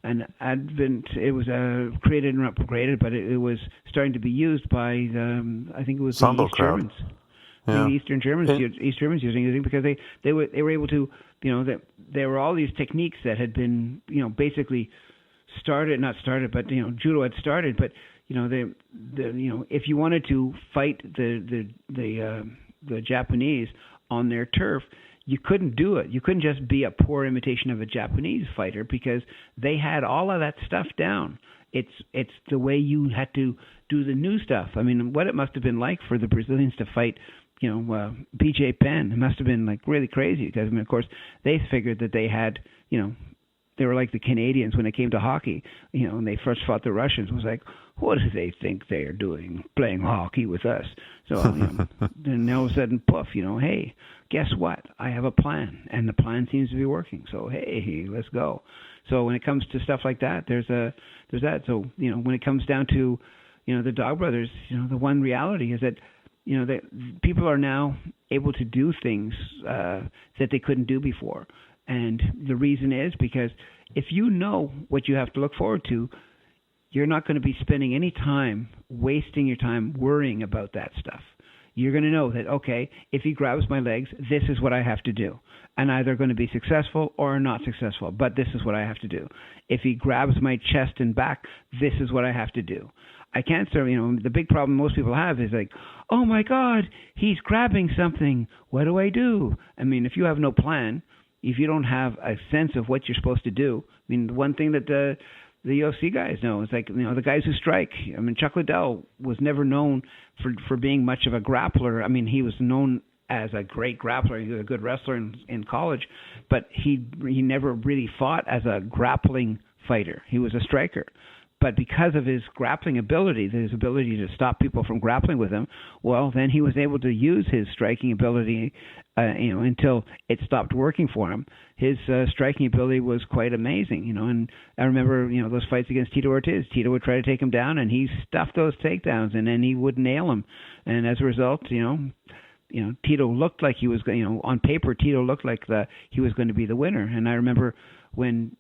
an advent. It was created and upgraded, but it was starting to be used by I think it was Sambo the East crowd. Germans. Yeah. The East Germans using it because they were able to, that there were all these techniques that had been basically judo had started, but if you wanted to fight the Japanese on their turf, you couldn't do it. You couldn't just be a poor imitation of a Japanese fighter, because they had all of that stuff down. It's the way you had to do the new stuff. I mean, what it must have been like for the Brazilians to fight, BJ Penn. It must have been like really crazy, because of course they figured that they had, they were like the Canadians when it came to hockey, and they first fought the Russians. It was like, what do they think they are doing, playing hockey with us? So then all of a sudden, poof, hey, guess what? I have a plan, and the plan seems to be working. So hey, let's go. So when it comes to stuff like that, there's that. So when it comes down to the Dog Brothers, the one reality is that that people are now able to do things that they couldn't do before. And the reason is because if you know what you have to look forward to, you're not going to be spending any time wasting your time worrying about that stuff. You're going to know that, okay, if he grabs my legs, this is what I have to do. I'm either going to be successful or not successful, but this is what I have to do. If he grabs my chest and back, this is what I have to do. I can't serve, the big problem most people have is like, oh my God, he's grabbing something. What do I do? I mean, if you have no plan, if you don't have a sense of what you're supposed to do, I mean, the one thing that the UFC guys know is like, the guys who strike. I mean, Chuck Liddell was never known for being much of a grappler. I mean, he was known as a great grappler. He was a good wrestler in college, but he never really fought as a grappling fighter. He was a striker. But because of his grappling ability, his ability to stop people from grappling with him, well, then he was able to use his striking ability, until it stopped working for him. His striking ability was quite amazing, And I remember, those fights against Tito Ortiz. Tito would try to take him down, and he stuffed those takedowns, and then he would nail him. And as a result, Tito looked like he was, on paper, Tito looked like he was going to be the winner. And I remember when,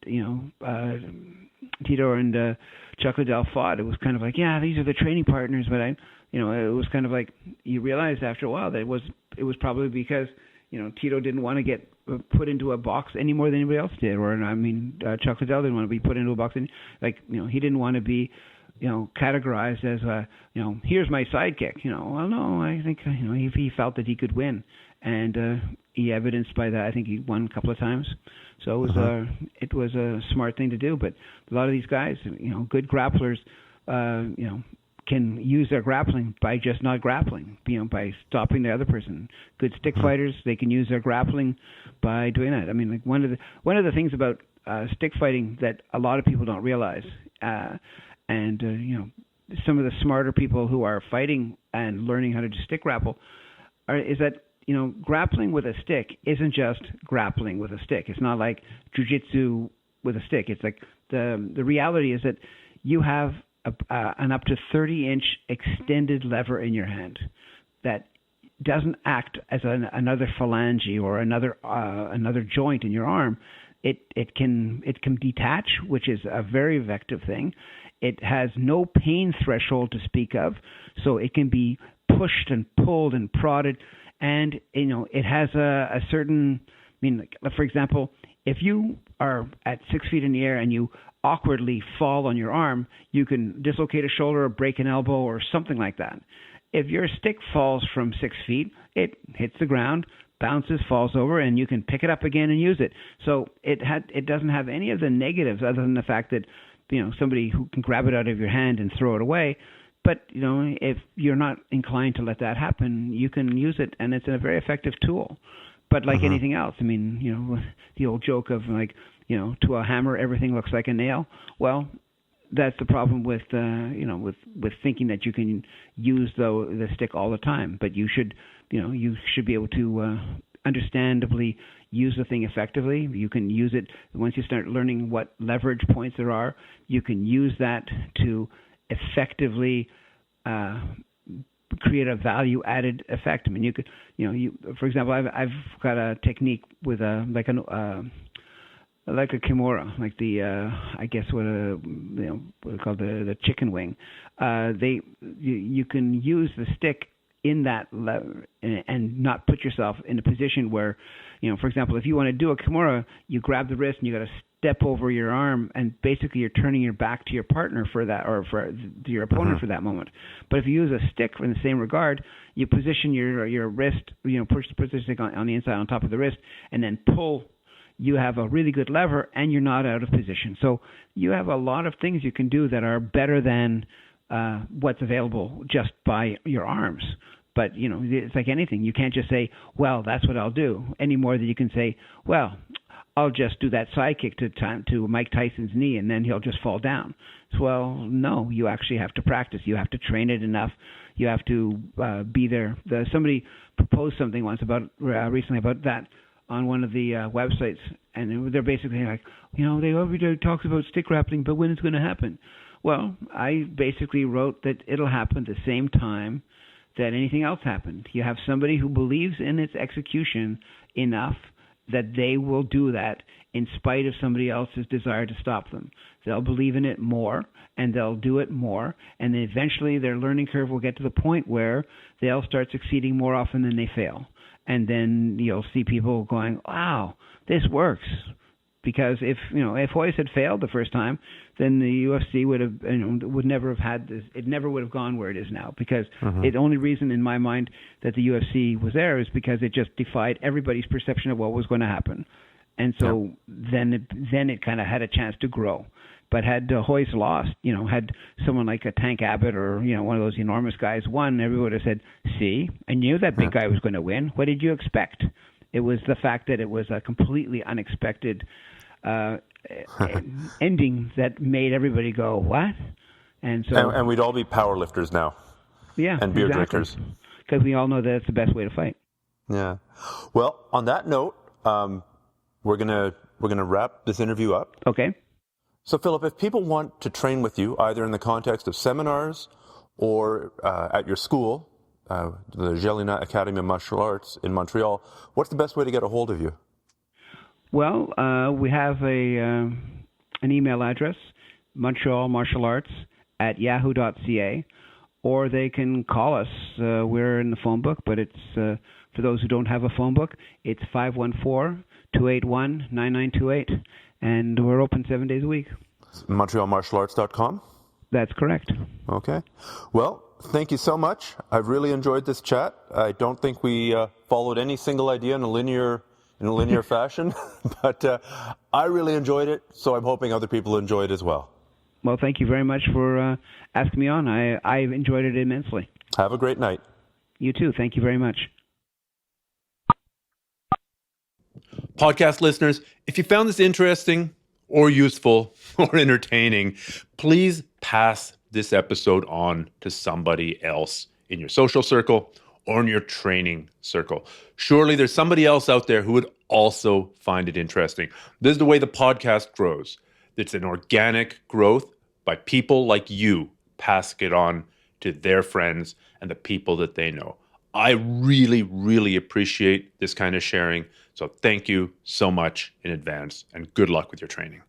Tito and Chuck Liddell fought, it was kind of like, yeah, these are the training partners, but it was kind of like you realized after a while that it was probably because Tito didn't want to get put into a box any more than anybody else did, or Chuck Liddell didn't want to be put into a box, he didn't want to be categorized as here's my sidekick. Well, no, I think he felt that he could win, and he evidenced by that. I think he won a couple of times. So it was a smart thing to do. But a lot of these guys, good grapplers, can use their grappling by just not grappling, by stopping the other person. Good stick fighters, they can use their grappling by doing that. I mean, like one of the things about stick fighting that a lot of people don't realize, and some of the smarter people who are fighting and learning how to stick grapple, is that grappling with a stick isn't just grappling with a stick. It's not like jiu-jitsu with a stick. It's like the reality is that you have an up to 30-inch extended lever in your hand that doesn't act as another phalange or another joint in your arm. It can detach, which is a very effective thing. It has no pain threshold to speak of, so it can be pushed and pulled and prodded. And, it has a certain, for example, if you are at 6 feet in the air and you awkwardly fall on your arm, you can dislocate a shoulder or break an elbow or something like that. If your stick falls from 6 feet, it hits the ground, bounces, falls over, and you can pick it up again and use it. So it doesn't have any of the negatives other than the fact that, somebody who can grab it out of your hand and throw it away. But, if you're not inclined to let that happen, you can use it, and it's a very effective tool. But like anything else, the old joke of to a hammer, everything looks like a nail. Well, that's the problem with, with thinking that you can use the stick all the time. But you should be able to understandably use the thing effectively. You can use it once you start learning what leverage points there are. You can use that to effectively create a value-added effect. You could, for example, I've got a technique with like a kimura, like the I guess what they call the chicken wing. You can use the stick in that lever and not put yourself in a position where, for example, if you want to do a kimura, you grab the wrist and you got to step over your arm, and basically you're turning your back to your partner for that, or to your opponent for that moment. But if you use a stick in the same regard, you position your wrist, push the stick on the inside on top of the wrist, and then pull. You have a really good lever, and you're not out of position. So you have a lot of things you can do that are better than what's available just by your arms. But, it's like anything. You can't just say, well, that's what I'll do, any more than you can say, well, I'll just do that side kick to Mike Tyson's knee, and then he'll just fall down. So, well, no, you actually have to practice. You have to train it enough. You have to be there. Somebody proposed something once recently about that on one of the websites, and they're basically like, they every day talks about stick grappling, but when it's going to happen? Well, I basically wrote that it'll happen the same time that anything else happened. You have somebody who believes in its execution enough that they will do that in spite of somebody else's desire to stop them. They'll believe in it more, and they'll do it more, and then eventually their learning curve will get to the point where they'll start succeeding more often than they fail. And then you'll see people going, wow, this works. Because if Hoist had failed the first time, then the UFC would never have had this. It never would have gone where it is now. Because the only reason in my mind that the UFC was there is because it just defied everybody's perception of what was going to happen, and so then it kind of had a chance to grow. But had Hoist lost, had someone like a Tank Abbott or one of those enormous guys won, everyone would have said, "See, I knew that big guy was going to win. What did you expect?" It was the fact that it was a completely unexpected ending that made everybody go, "What?" And so, and we'd all be power lifters now. Yeah, and beer drinkers, because we all know that it's the best way to fight. Yeah. Well, on that note, we're gonna wrap this interview up. Okay. So, Philip, if people want to train with you, either in the context of seminars or at your school, the Gelinas Academy of Martial Arts in Montreal, what's the best way to get a hold of you? Well, we have an email address, montrealmartialarts@yahoo.ca, or they can call us. We're in the phone book, but it's for those who don't have a phone book, it's 514-281-9928, and we're open 7 days a week. MontrealMartialArts.com? That's correct. Okay. Well, thank you so much. I've really enjoyed this chat. I don't think we followed any single idea in a linear fashion, but I really enjoyed it, so I'm hoping other people enjoy it as well. Well, thank you very much for asking me on. I enjoyed it immensely. Have a great night. You too. Thank you very much. Podcast listeners, if you found this interesting or useful or entertaining, please pass this episode on to somebody else in your social circle or in your training circle. Surely there's somebody else out there who would also find it interesting. This is the way the podcast grows. It's an organic growth by people like you passing it on to their friends and the people that they know. I really, really appreciate this kind of sharing. So thank you so much in advance, and good luck with your training.